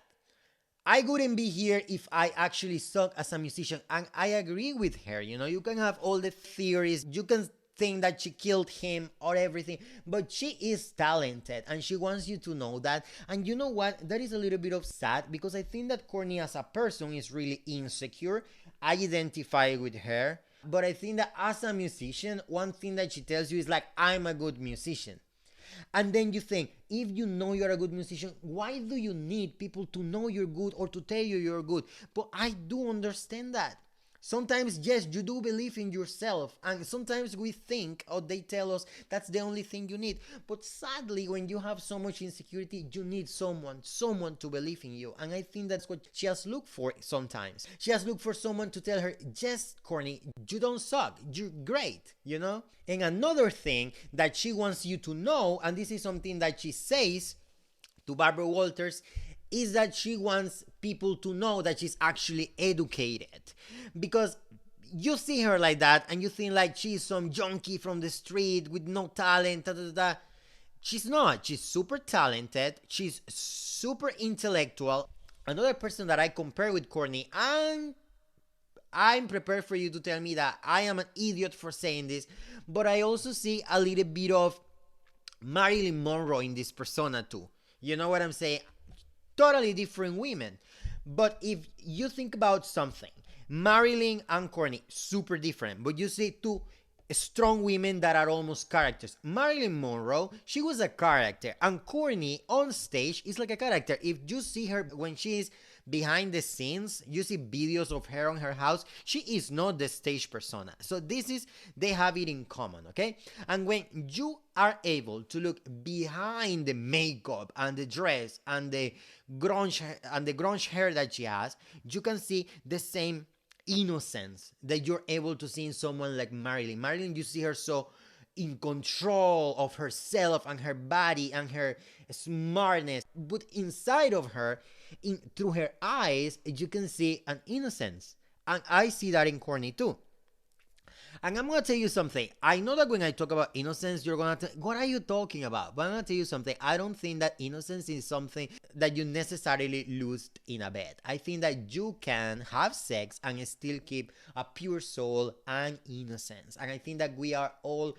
I wouldn't be here if I actually suck as a musician. And I agree with her. You know, you can have all the theories. You can think that she killed him or everything, but she is talented and she wants you to know that. And you know what, that is a little bit of sad because I think that Courtney as a person is really insecure. I identify with her, but I think that as a musician, one thing that she tells you is like, I'm a good musician. And then you think, if you know you're a good musician, why do you need people to know you're good or to tell you you're good? But I do understand that. Sometimes, yes, you do believe in yourself, and sometimes we think, or they tell us, that's the only thing you need. But sadly, when you have so much insecurity, you need someone to believe in you. And I think that's what she has looked for sometimes. She has looked for someone to tell her, yes, Courtney, you don't suck, you're great, you know? And another thing that she wants you to know, and this is something that she says to Barbara Walters, is that she wants people to know that she's actually educated. Because you see her like that and you think like she's some junkie from the street with no talent. Da, da, da. She's not. She's super talented. She's super intellectual. Another person that I compare with Courtney, and I'm prepared for you to tell me that I am an idiot for saying this, but I also see a little bit of Marilyn Monroe in this persona too. You know what I'm saying? Totally different women. But if you think about something, Marilyn and Courtney, super different. But you see two strong women that are almost characters. Marilyn Monroe, she was a character. And Courtney on stage is like a character. If you see her when she is behind the scenes, you see videos of her on her house, she is not the stage persona. So this is, they have it in common, okay? And when you are able to look behind the makeup and the dress and the grunge hair that she has, you can see the same innocence that you're able to see in someone like Marilyn. Marilyn, you see her so in control of herself and her body and her smartness, but inside of her, through her eyes, you can see an innocence. And I see that in Courtney too. And I'm going to tell you something. I know that when I talk about innocence, you're going to what are you talking about? But I'm going to tell you something. I don't think that innocence is something that you necessarily lose in a bed. I think that you can have sex and still keep a pure soul and innocence. And I think that we are all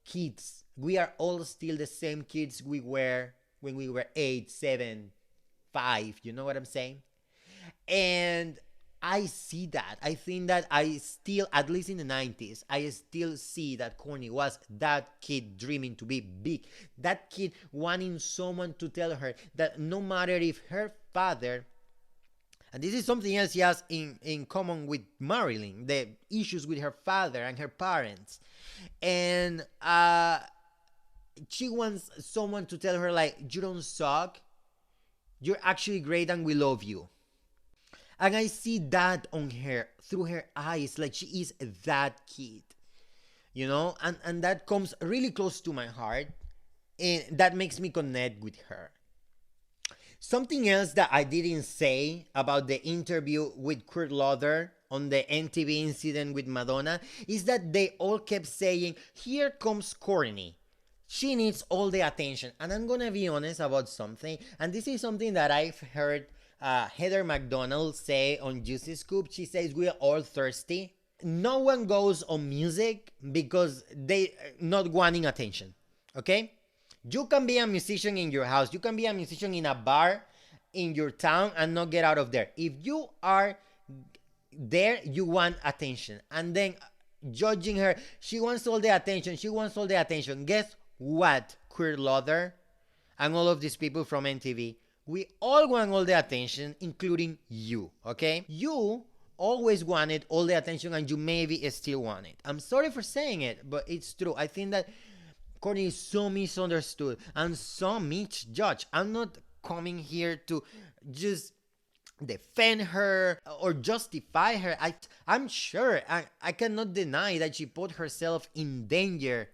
kids. We are all still the same kids we were when we were 8, 7, 5. You know what I'm saying? And I see that. I think that I still, at least in the 90s, I still see that Courtney was that kid dreaming to be big. That kid wanting someone to tell her that no matter if her father, and this is something else she has in common with Marilyn, the issues with her father and her parents. And she wants someone to tell her like, you don't suck, you're actually great and we love you. And I see that on her, through her eyes, like she is that kid, you know? And that comes really close to my heart, and that makes me connect with her. Something else that I didn't say about the interview with Kurt Loder on the MTV incident with Madonna is that they all kept saying, here comes Courtney. She needs all the attention. And I'm gonna be honest about something, and this is something that I've heard Heather McDonald say on Juicy Scoop. She says we're all thirsty. No one goes on music because they not wanting attention. Okay? You can be a musician in your house. You can be a musician in a bar in your town and not get out of there. If you are there, you want attention. And then judging her, she wants all the attention. She wants all the attention. Guess what, Kurt Loder and all of these people from MTV? We all want all the attention, including you, okay? You always wanted all the attention and you maybe still want it. I'm sorry for saying it, but it's true. I think that Courtney is so misunderstood and so misjudged. I'm not coming here to just defend her or justify her. I'm sure, I cannot deny that she put herself in danger,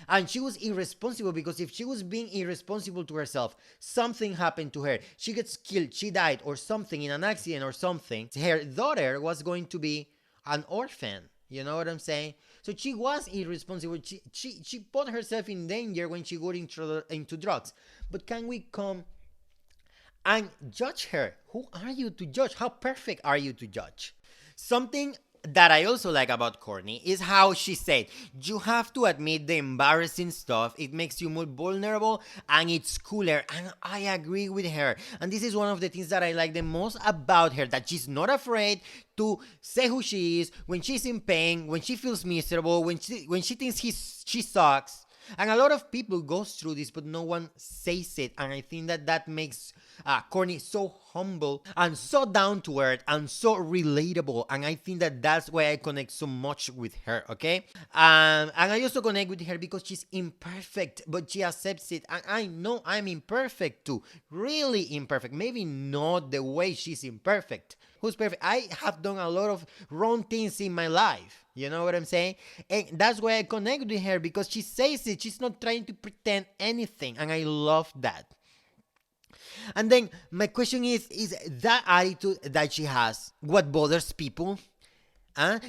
and she was irresponsible, because if she was being irresponsible to herself, something happened to her, she gets killed, she died or something in an accident or something, her daughter was going to be an orphan. You know what I'm saying? So she was irresponsible. She put herself in danger when she got into drugs. But can we come and judge her? Who are you to judge? How perfect are you to judge? Something that I also like about Courtney is how she said, you have to admit the embarrassing stuff. It makes you more vulnerable and it's cooler. And I agree with her. And this is one of the things that I like the most about her, that she's not afraid to say who she is when she's in pain, when she feels miserable, when she thinks she sucks. And a lot of people go through this, but no one says it. And I think that makes Courtney so humble and so down to earth and so relatable. And I think that's why I connect so much with her, okay? And I also connect with her because she's imperfect, but she accepts it. And I know I'm imperfect too. Really imperfect. Maybe not the way she's imperfect. Who's perfect? I have done a lot of wrong things in my life. You know what I'm saying? And that's why I connect with her, because she says it. She's not trying to pretend anything. And I love that. And then my question is that attitude that she has what bothers people?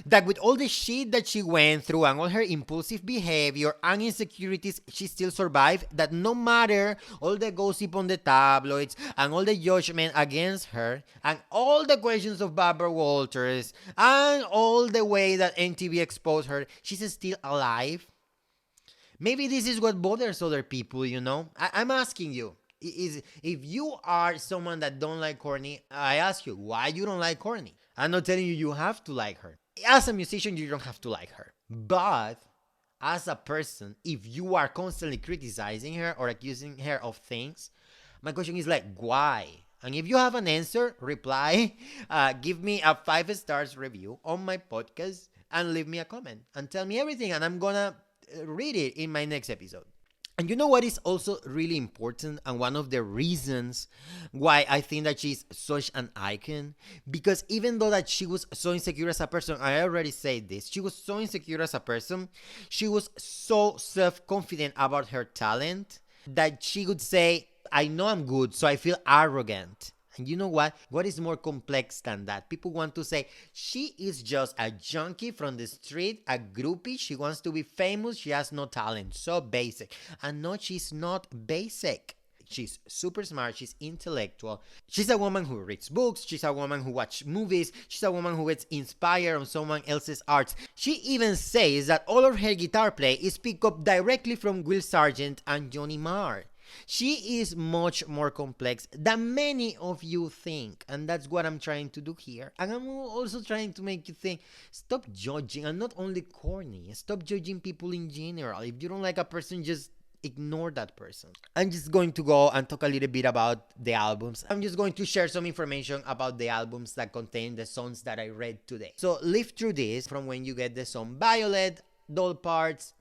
That with all the shit that she went through and all her impulsive behavior and insecurities, she still survived? That no matter all the gossip on the tabloids and all the judgment against her and all the questions of Barbara Walters and all the way that MTV exposed her, she's still alive? Maybe this is what bothers other people, I'm asking you. If you are someone that don't like Courtney, I ask you, why you don't like Courtney? I'm not telling you have to like her. As a musician, you don't have to like her. But as a person, if you are constantly criticizing her or accusing her of things, my question is like, why? And if you have an answer, reply, give me a 5 stars review on my podcast and leave me a comment and tell me everything, and I'm gonna read it in my next episode. And you know what is also really important, and one of the reasons why I think that she's such an icon? Because even though that she was so insecure as a person, I already said this, she was so insecure as a person, she was so self-confident about her talent that she would say, I know I'm good, so I feel arrogant. And you know what? What is more complex than that? People want to say, she is just a junkie from the street, a groupie. She wants to be famous. She has no talent. So basic. And no, she's not basic. She's super smart. She's intellectual. She's a woman who reads books. She's a woman who watches movies. She's a woman who gets inspired on someone else's arts. She even says that all of her guitar play is picked up directly from Will Sargent and Johnny Marr. She is much more complex than many of you think, and that's what I'm trying to do here. And I'm also trying to make you think, stop judging, and not only Courtney, stop judging people in general. If you don't like a person, just ignore that person. I'm just going to go and talk a little bit about the albums. I'm just going to share some information about the albums that contain the songs that I read today. So live through this from when you get the song Violet, Doll Parts,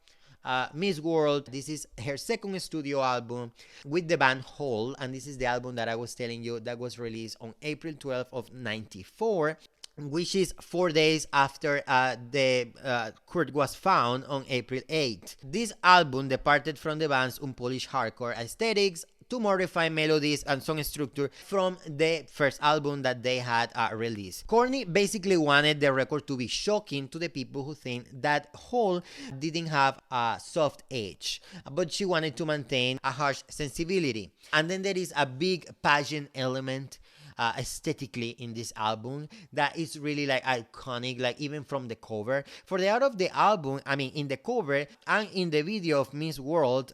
Miss World. This is her second studio album with the band Hole, and this is the album that I was telling you that was released on April 12th of 94, which is 4 days after the Kurt was found on April 8th. This album departed from the band's unpolished hardcore aesthetics to more refined melodies and song structure from the first album that they had released. Courtney basically wanted the record to be shocking to the people who think that Hole didn't have a soft edge, but she wanted to maintain a harsh sensibility. And then there is a big passion element aesthetically in this album that is really like iconic, like even from the cover. For the art of the album, I mean in the cover and in the video of Miss World,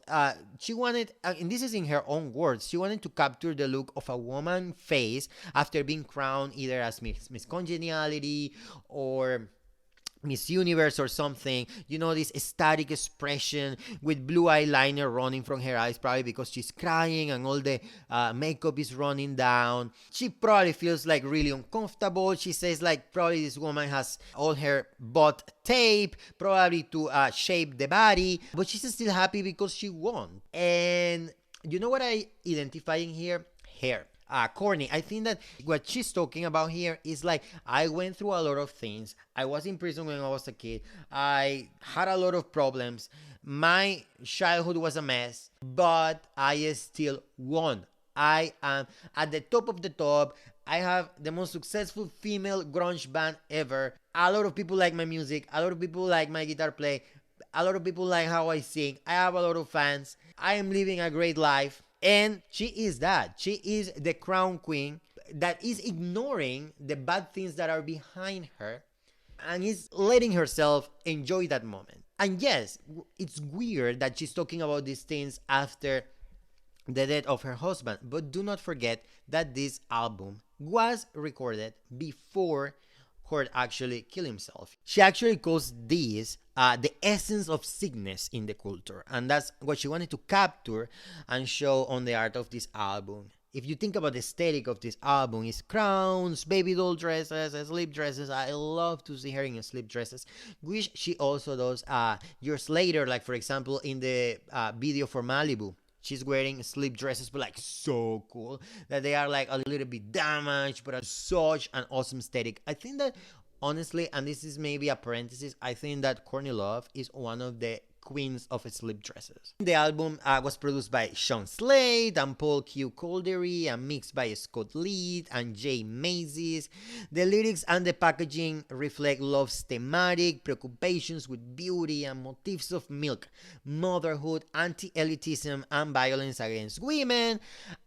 she wanted, and this is in her own words, she wanted to capture the look of a woman face after being crowned either as Miss Congeniality or Miss Universe or something, this static expression with blue eyeliner running from her eyes, probably because she's crying and all the makeup is running down. She probably feels like really uncomfortable. She says like probably this woman has all her butt tape, probably to shape the body, but she's still happy because she won. And you know what I identifying here? Hair. Courtney, I think that what she's talking about here is like, I went through a lot of things. I was in prison when I was a kid. I had a lot of problems. My childhood was a mess, but I still won. I am at the top of the top. I have the most successful female grunge band ever. A lot of people like my music. A lot of people like my guitar play. A lot of people like how I sing. I have a lot of fans. I am living a great life. And she is that. She is the crown queen that is ignoring the bad things that are behind her and is letting herself enjoy that moment. And yes, it's weird that she's talking about these things after the death of her husband. But do not forget that this album was recorded before Kurt actually killed himself. She actually calls this the essence of sickness in the culture, and that's what she wanted to capture and show on the art of this album. If you think about the aesthetic of this album, it's crowns, baby doll dresses, slip dresses. I love to see her in slip dresses, which she also does years later, like for example in the video for Malibu. She's wearing slip dresses, but like so cool that they are like a little bit damaged, but such an awesome aesthetic. I think that honestly, and this is maybe a parenthesis, I think that Courtney Love is one of the queens of slip dresses. The album was produced by Sean Slade and Paul Q. Coldery and mixed by Scott Lead and Jay Mazes. The lyrics and the packaging reflect Love's thematic preoccupations with beauty and motifs of milk, motherhood, anti-elitism, and violence against women.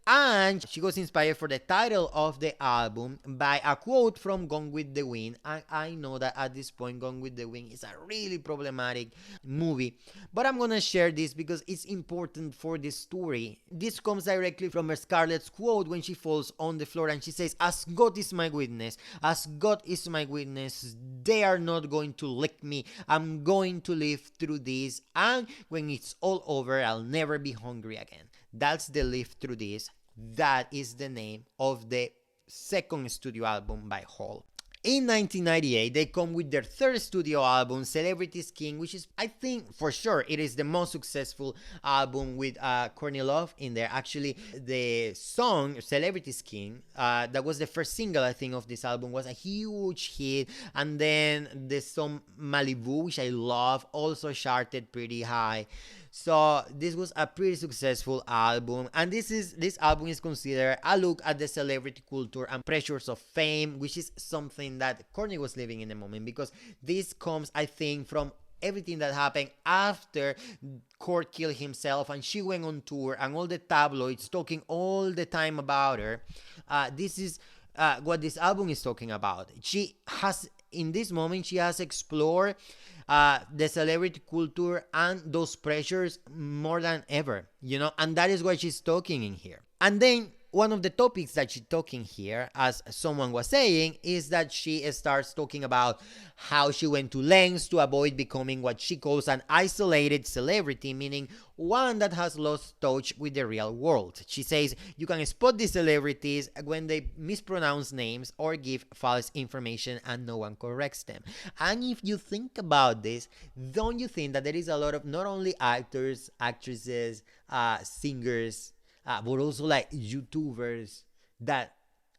And she was inspired for the title of the album by a quote from Gone with the Wind. And I know that at this point, Gone with the Wind is a really problematic movie. But I'm gonna share this because it's important for this story. This comes directly from Scarlett's quote when she falls on the floor and she says, "As God is my witness, as God is my witness, they are not going to lick me. I'm going to live through this. And when it's all over, I'll never be hungry again." That's the Live Through This. That is the name of the second studio album by Hall. In 1998, they come with their third studio album, Celebrity's King, which is, I think, for sure, it is the most successful album with Courtney Love in there. Actually, the song Celebrity's King, that was the first single, I think, of this album, was a huge hit. And then the song Malibu, which I love, also charted pretty high. So this was a pretty successful album, and this album is considered a look at the celebrity culture and pressures of fame, which is something that Courtney was living in the moment, because this comes, I think, from everything that happened after Kurt killed himself and she went on tour and all the tabloids talking all the time about her. This is what this album is talking about. She has, in this moment, she has explored the celebrity culture and those pressures more than ever, and that is what she's talking in here. And then one of the topics that she's talking here, as someone was saying, is that she starts talking about how she went to lengths to avoid becoming what she calls an isolated celebrity, meaning one that has lost touch with the real world. She says you can spot these celebrities when they mispronounce names or give false information and no one corrects them. And if you think about this, don't you think that there is a lot of not only actors, actresses, singers, but also like YouTubers that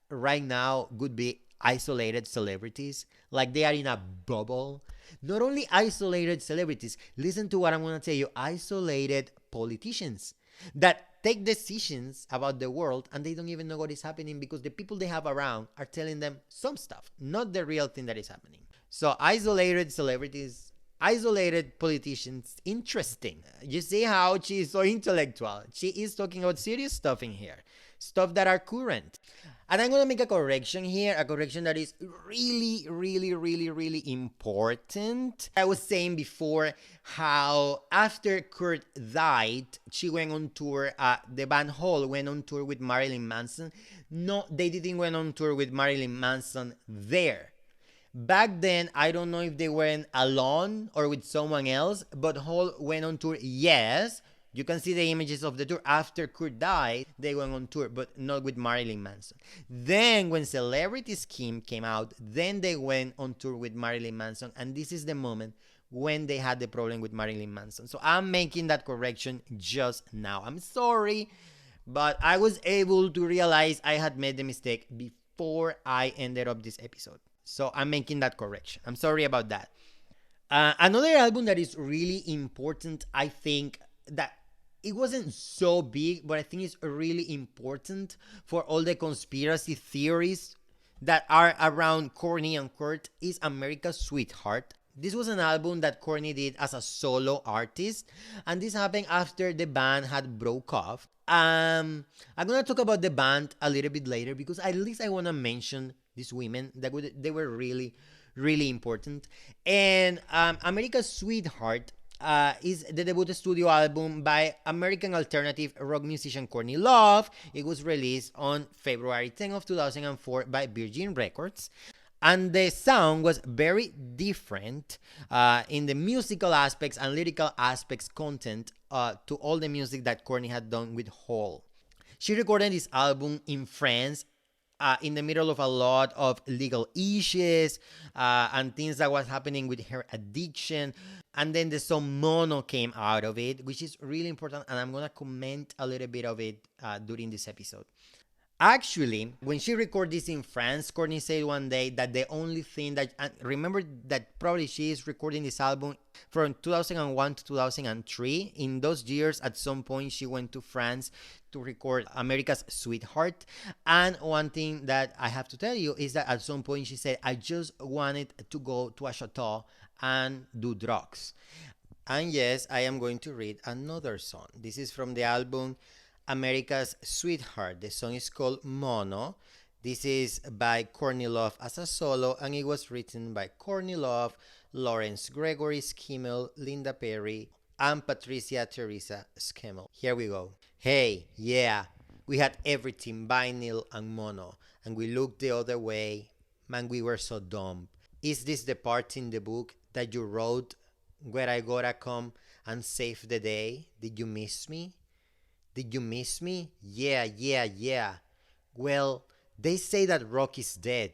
right now could be isolated celebrities, like they are in a bubble? Not only isolated celebrities, listen to what I'm going to tell you, isolated politicians that take decisions about the world and they don't even know what is happening because the people they have around are telling them some stuff, not the real thing that is happening. So isolated celebrities, isolated politicians, interesting. You see how she is so intellectual. She is talking about serious stuff in here, stuff that are current. And I'm going to make a correction here, a correction that is really, really, really, really important. I was saying before how after Kurt died, she went on tour, the band Hall went on tour with Marilyn Manson. No, they didn't went on tour with Marilyn Manson there. Back then, I don't know if they went alone or with someone else, but Hall went on tour, yes. You can see the images of the tour. After Kurt died, they went on tour, but not with Marilyn Manson. Then, when Celebrity Scheme came out, then they went on tour with Marilyn Manson, and this is the moment when they had the problem with Marilyn Manson. So I'm making that correction just now. I'm sorry, but I was able to realize I had made the mistake before I ended up this episode. So I'm making that correction. I'm sorry about that. Another album that is really important, I think, that it wasn't so big, but I think it's really important for all the conspiracy theories that are around Courtney and Kurt, is America's Sweetheart. This was an album that Courtney did as a solo artist, and this happened after the band had broke off. I'm gonna talk about the band a little bit later because at least I wanna mention these women that they were really, really important. And America's Sweetheart is the debut studio album by American alternative rock musician Courtney Love. It was released on February 10 of 2004 by Virgin Records. And the sound was very different in the musical aspects and lyrical aspects content to all the music that Courtney had done with Hall. She recorded this album in France in the middle of a lot of legal issues and things that was happening with her addiction. And then the song Mono came out of it, which is really important, and I'm gonna comment a little bit of it during this episode. Actually, when she recorded this in France, Courtney said one day that the only thing that, and remember that probably she is recording this album from 2001 to 2003. In those years, at some point, she went to France to record America's Sweetheart. And one thing that I have to tell you is that at some point she said, I just wanted to go to a chateau and do drugs. And yes, I am going to read another song. This is from the album America's Sweetheart. The song is called Mono. This is by Courtney Love as a solo, and it was written by Courtney Love, Lawrence Gregory Skimmel, Linda Perry, and Patricia Teresa Skimmel. Here we go. Hey, yeah, we had everything, vinyl and mono, and we looked the other way. Man, we were so dumb. Is this the part in the book that you wrote where I gotta come and save the day? Did you miss me? Did you miss me? Yeah. Well, they say that rock is dead.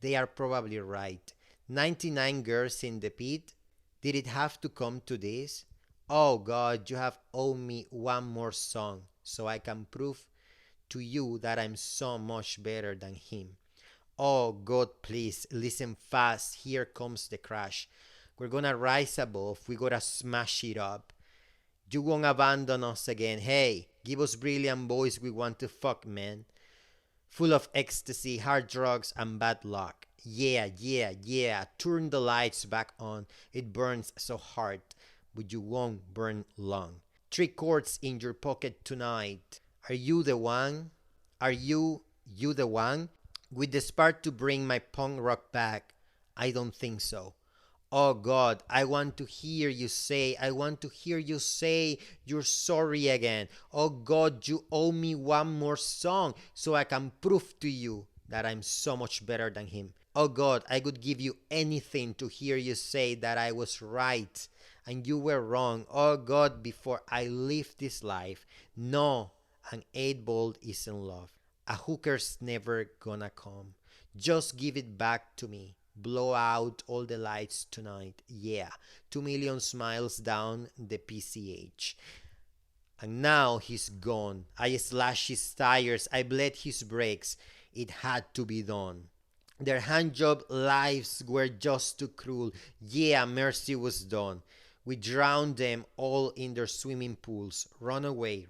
They are probably right. 99 girls in the pit. Did it have to come to this? Oh God, you have owed me one more song so I can prove to you that I'm so much better than him. Oh God, please listen fast. Here comes the crash. We're gonna rise above. We gotta smash it up. You won't abandon us again. Hey, give us brilliant boys we want to fuck, man. Full of ecstasy, hard drugs, and bad luck. Yeah. Turn the lights back on. It burns so hard, but you won't burn long. 3 chords in your pocket tonight. Are you the one? Are you the one? With the spark to bring my punk rock back? I don't think so. Oh God, I want to hear you say you're sorry again. Oh God, you owe me one more song so I can prove to you that I'm so much better than him. Oh God, I could give you anything to hear you say that I was right and you were wrong. Oh God, before I leave this life, no, an 8-ball isn't love. A hooker's never gonna come. Just give it back to me. Blow out all the lights tonight. Yeah, 2 million smiles down the PCH. And now he's gone. I slashed his tires. I bled his brakes. It had to be done. Their handjob lives were just too cruel. Yeah, mercy was done. We drowned them all in their swimming pools. Run away,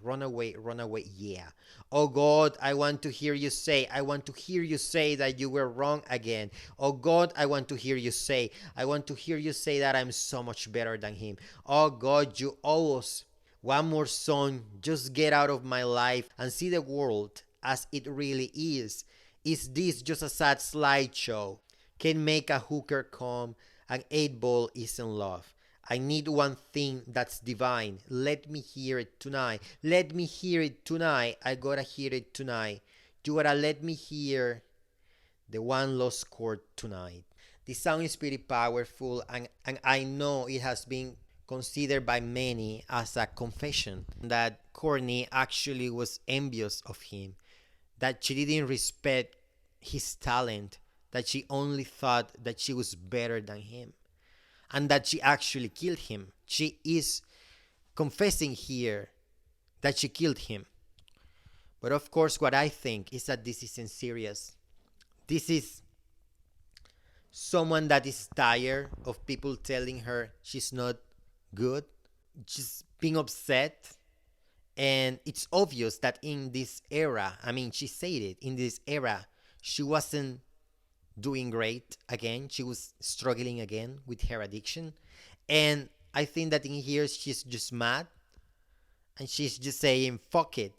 yeah. Oh God, I want to hear you say that you were wrong again. Oh God, I want to hear you say that I'm so much better than him. Oh God, you owe us one more song. Just get out of my life and see the world as it really is. Is this just a sad slideshow? Can make a hooker come? An 8-ball isn't love. I need one thing that's divine. Let me hear it tonight. I gotta hear it tonight. You gotta let me hear the one lost chord tonight. This song is pretty powerful, and I know it has been considered by many as a confession that Courtney actually was envious of him, that she didn't respect his talent, that she only thought that she was better than him, and that she actually killed him. She is confessing here that she killed him. But of course, what I think is that this isn't serious. This is someone that is tired of people telling her she's not good, just being upset. And it's obvious that in this era, I mean, she said it, in this era, she wasn't doing great again. She was struggling again with her addiction. And I think that in here, she's just mad. And she's just saying, fuck it.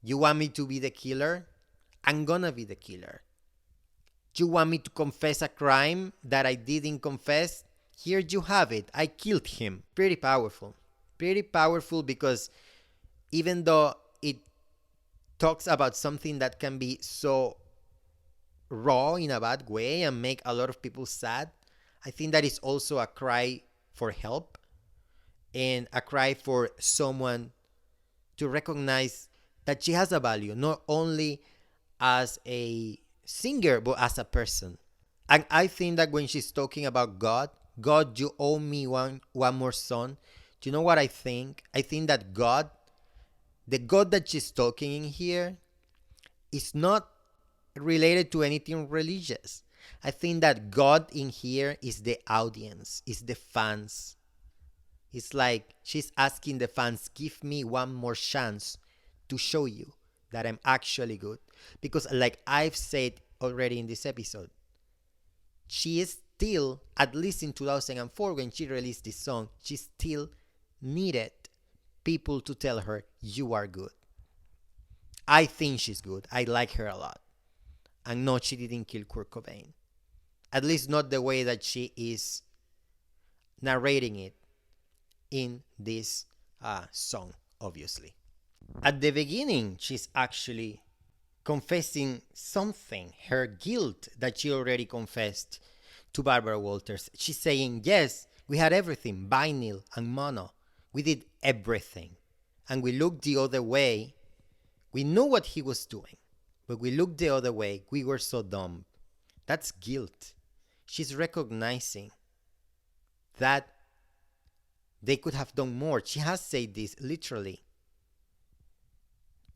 You want me to be the killer? I'm gonna be the killer. You want me to confess a crime that I didn't confess? Here you have it. I killed him. Pretty powerful. Pretty powerful because even though it talks about something that can be so raw in a bad way and make a lot of people sad, I think that is also a cry for help and a cry for someone to recognize that she has a value, not only as a singer, but as a person. And I think that when she's talking about God, God, you owe me one more son. Do you know what I think? I think that God, the God that she's talking in here, is not related to anything religious. I think that God in here is the audience, is the fans. It's like she's asking the fans, give me one more chance to show you that I'm actually good. Because like I've said already in this episode, she is still, at least in 2004 when she released this song, she still needed people to tell her, you are good. I think she's good. I like her a lot. And no, she didn't kill Kurt Cobain. At least not the way that she is narrating it in this song, obviously. At the beginning, she's actually confessing something, her guilt that she already confessed to Barbara Walters. She's saying, yes, we had everything, vinyl and mono. We did everything. And we looked the other way. We knew what he was doing, but we looked the other way. We were so dumb. That's guilt. She's recognizing that they could have done more. She has said this literally.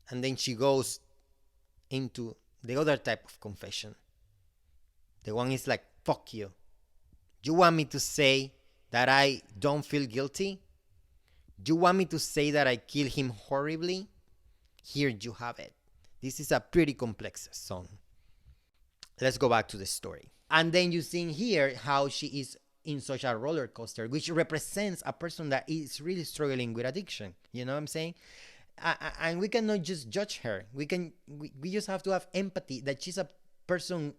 And then she goes into the other type of confession. The one is like, fuck you. You want me to say that I don't feel guilty? You want me to say that I killed him horribly? Here you have it. This is a pretty complex song. Let's go back to the story. And then you see here how she is in such a roller coaster, which represents a person that is really struggling with addiction. You know what I'm saying? And we cannot just judge her. We just have to have empathy that she's a person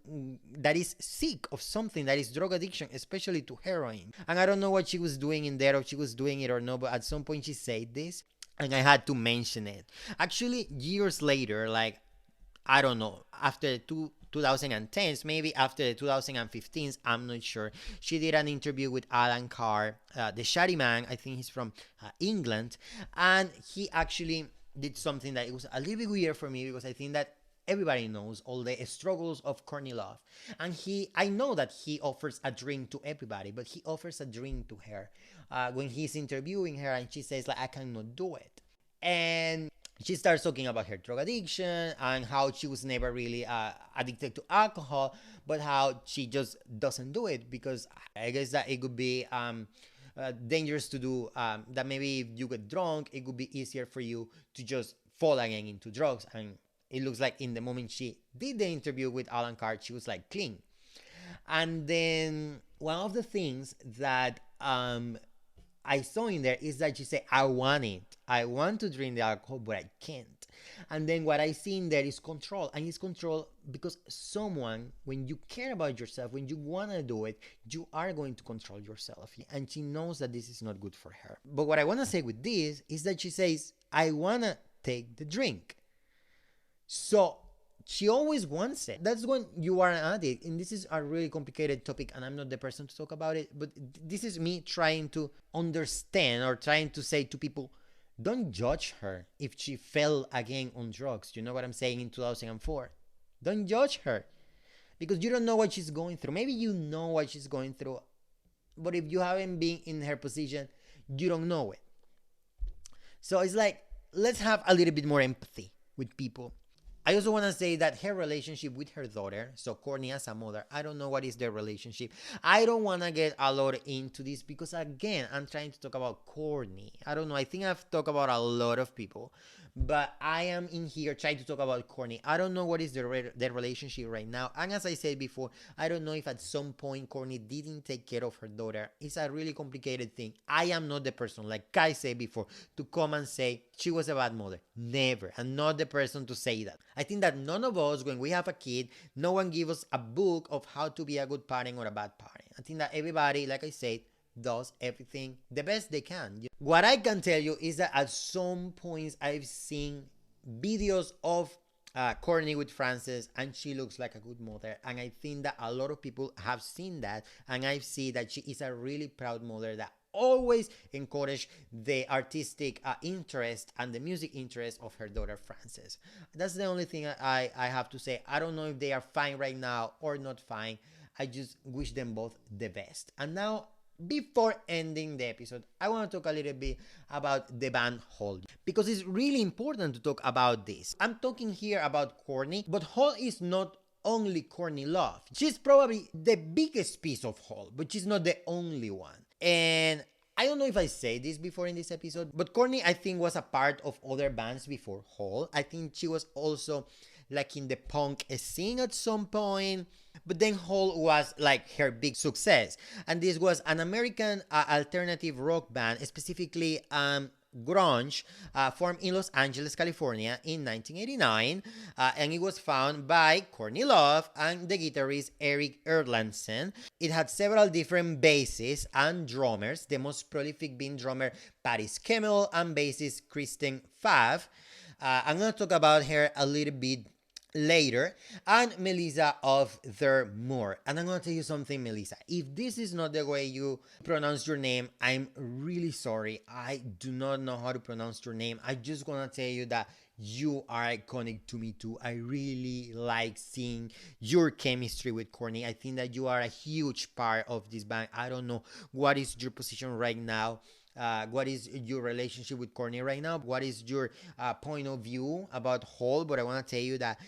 that is sick of something, that is drug addiction, especially to heroin. And I don't know what she was doing in there, or she was doing it or no, but at some point she said this and I had to mention it. Actually, years later, like, I don't know, after 2010s, maybe after the 2015s, I'm not sure. She did an interview with Alan Carr, the Shady Man. I think he's from England. And he actually did something that it was a little bit weird for me because I think that everybody knows all the struggles of Courtney Love. And I know that he offers a drink to everybody, but he offers a drink to her when he's interviewing her and she says, like, I cannot do it. And she starts talking about her drug addiction and how she was never really addicted to alcohol, but how she just doesn't do it because I guess that it could be dangerous to do, that maybe if you get drunk, it would be easier for you to just fall again into drugs. And it looks like in the moment she did the interview with Alan Carr, she was like clean. And then one of the things that I saw in there is that she said, I want it. I want to drink the alcohol, but I can't. And then what I see in there is control. And it's control because someone, when you care about yourself, when you want to do it, you are going to control yourself. And she knows that this is not good for her. But what I want to say with this is that she says, I want to take the drink. So She always wants it. That's when you are an addict. And this is a really complicated topic, and I'm not the person to talk about it. But this is me trying to understand or trying to say to people, don't judge her if she fell again on drugs. You know what I'm saying in 2004? Don't judge her because you don't know what she's going through. Maybe you know what she's going through, but if you haven't been in her position, you don't know it. So it's like, let's have a little bit more empathy with people. I also want to say that her relationship with her daughter, so Courtney as a mother, I don't know what is their relationship. I don't want to get a lot into this because, again, I'm trying to talk about Courtney. I don't know. I think I've talked about a lot of people, but I am in here trying to talk about Courtney. I don't know what is their relationship right now. And as I said before, I don't know if at some point Courtney didn't take care of her daughter. It's a really complicated thing. I am not the person, like I said before, to come and say she was a bad mother. Never. I'm not the person to say that. I think that none of us, when we have a kid, no one gives us a book of how to be a good parent or a bad parent. I think that everybody, like I said, does everything the best they can. What I can tell you is that at some points I've seen videos of Courtney with Frances, and she looks like a good mother, and I think that a lot of people have seen that, and I see that she is a really proud mother that always encourage the artistic interest and the music interest of her daughter Frances. That's the only thing I have to say. I don't know if they are fine right now or not fine. I just wish them both the best. And now, before ending the episode, I want to talk a little bit about the band Hole, because it's really important to talk about this. I'm talking here about Courtney, but Hole is not only Courtney Love. She's probably the biggest piece of Hole, but she's not the only one. And I don't know if I said this before in this episode, but Courtney, I think, was a part of other bands before Hole. I think she was also like in the punk scene at some point, but then Hole was like her big success, and this was an American alternative rock band, specifically grunge, formed in Los Angeles, California in 1989, and it was founded by Courtney Love and the guitarist Eric Erlandson. It had several different bassists and drummers, the most prolific being drummer Patty Schemel and bassist Kristen Pfaff. I'm going to talk about her a little bit later, and Melissa of their Moore. And I'm gonna tell you something, Melissa. If this is not the way you pronounce your name, I'm really sorry. I do not know how to pronounce your name. I just wanna tell you that you are iconic to me too. I really like seeing your chemistry with Courtney. I think that you are a huge part of this band. I don't know what is your position right now. What is your relationship with Courtney right now? What is your point of view about Hole? But I want to tell you that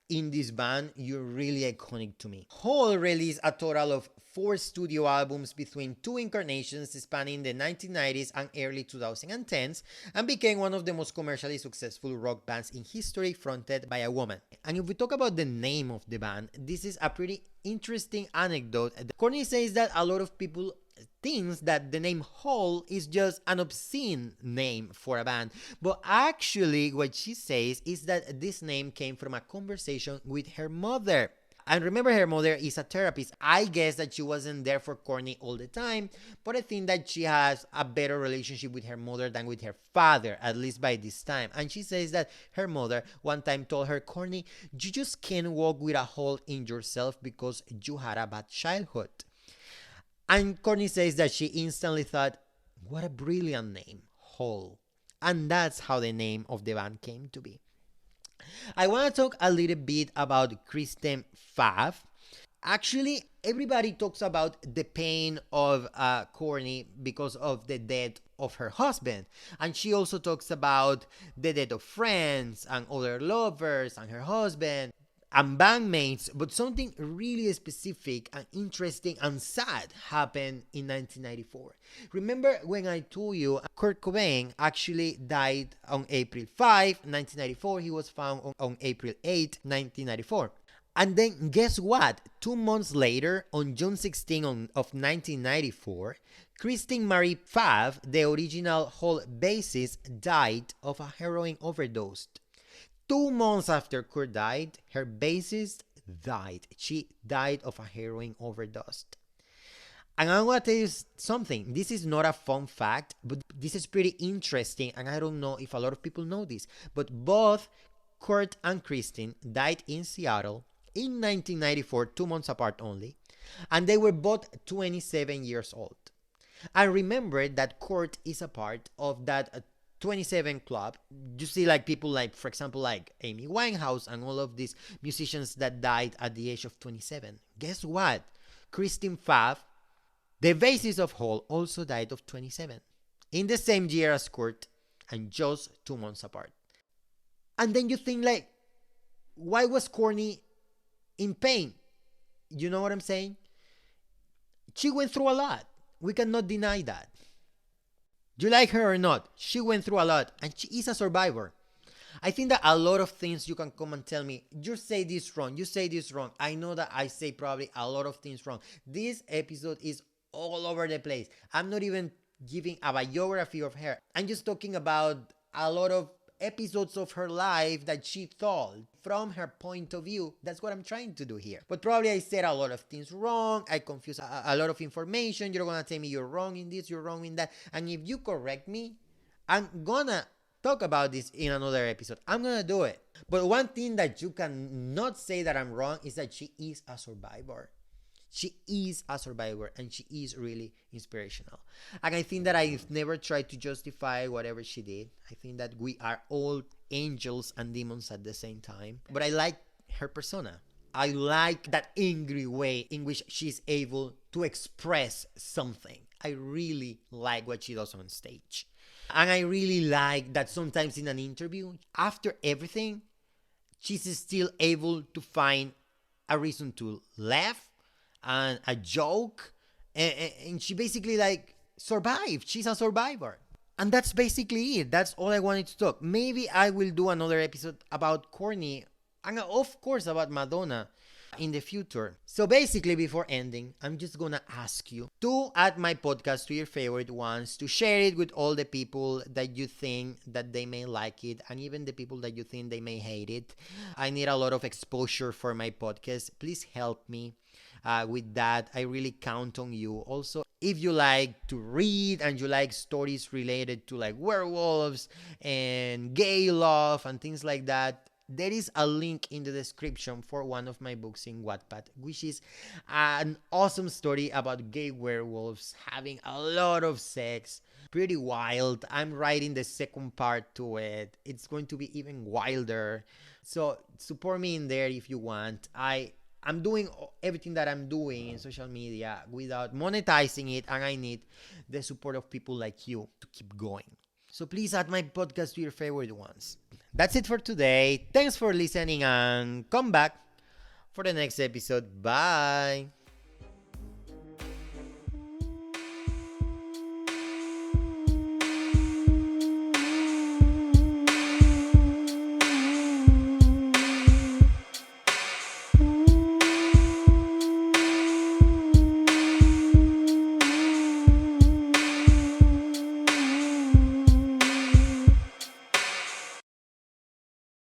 in this band, you're really iconic to me. Hole released a total of 4 studio albums between 2 incarnations spanning the 1990s and early 2010s, and became one of the most commercially successful rock bands in history, fronted by a woman. And if we talk about the name of the band, this is a pretty interesting anecdote. Courtney says that a lot of people thinks that the name Hole is just an obscene name for a band, but actually what she says is that this name came from a conversation with her mother. And remember, her mother is a therapist. I guess that she wasn't there for Courtney all the time, but I think that she has a better relationship with her mother than with her father, at least by this time. And she says that her mother one time told her, Courtney, you just can't walk with a hole in yourself because you had a bad childhood. And Courtney says that she instantly thought, what a brilliant name, Hole. And that's how the name of the band came to be. I want to talk a little bit about Kristen Pfaff. Actually, everybody talks about the pain of Courtney because of the death of her husband. And she also talks about the death of friends and other lovers and her husband and bandmates, but something really specific and interesting and sad happened in 1994. Remember when I told you Kurt Cobain actually died on April 5, 1994. He was found on April 8, 1994. And then guess what? 2 months later, on June 16 of 1994, Kristen Marie Pfaff, the original Hole bassist, died of a heroin overdose. 2 months after Kurt died, her bassist died. She died of a heroin overdose. And I'm going to tell you something. This is not a fun fact, but this is pretty interesting. And I don't know if a lot of people know this. But both Kurt and Kristen died in Seattle in 1994, 2 months apart only, and they were both 27 years old. And remember that Kurt is a part of that 27 club. You see, like people like, for example, like Amy Winehouse and all of these musicians that died at the age of 27. Guess what? Kristen Pfaff, the bassist of Hole, also died of 27 in the same year as Kurt, and just 2 months apart. And then you think like, why was Courtney in pain? You know what I'm saying? She went through a lot. We cannot deny that. You like her or not, she went through a lot and she is a survivor. I think that a lot of things you can come and tell me, you say this wrong, you say this wrong. I know that I say probably a lot of things wrong. This episode is all over the place. I'm not even giving a biography of her. I'm just talking about a lot of episodes of her life that she told from her point of view. That's what I'm trying to do here. But probably I said a lot of things wrong. I confused a lot of information. You're gonna tell me you're wrong in this, you're wrong in that. And if you correct me, I'm gonna talk about this in another episode. I'm gonna do it. But one thing that you cannot say that I'm wrong is that she is a survivor. She is a survivor and she is really inspirational. And I think that I've never tried to justify whatever she did. I think that we are all angels and demons at the same time. But I like her persona. I like that angry way in which she's able to express something. I really like what she does on stage. And I really like that sometimes in an interview, after everything, she's still able to find a reason to laugh and a joke, and she basically like survived. She's a survivor, and that's basically it. That's all I wanted to talk. Maybe I will do another episode about Courtney and of course about Madonna in the future. So basically, before ending, I'm just gonna ask you to add my podcast to your favorite ones, to share it with all the people that you think that they may like it, and even the people that you think they may hate it. I need a lot of exposure for my podcast. Please help me with that. I really count on you. Also, if you like to read and you like stories related to like werewolves and gay love and things like that, there is a link in the description for one of my books in Wattpad, which is an awesome story about gay werewolves having a lot of sex. Pretty wild. I'm writing the second part to it. It's going to be even wilder. So support me in there if you want. I'm doing everything that I'm doing in social media without monetizing it, and I need the support of people like you to keep going. So please add my podcast to your favorite ones. That's it for today. Thanks for listening and come back for the next episode. Bye.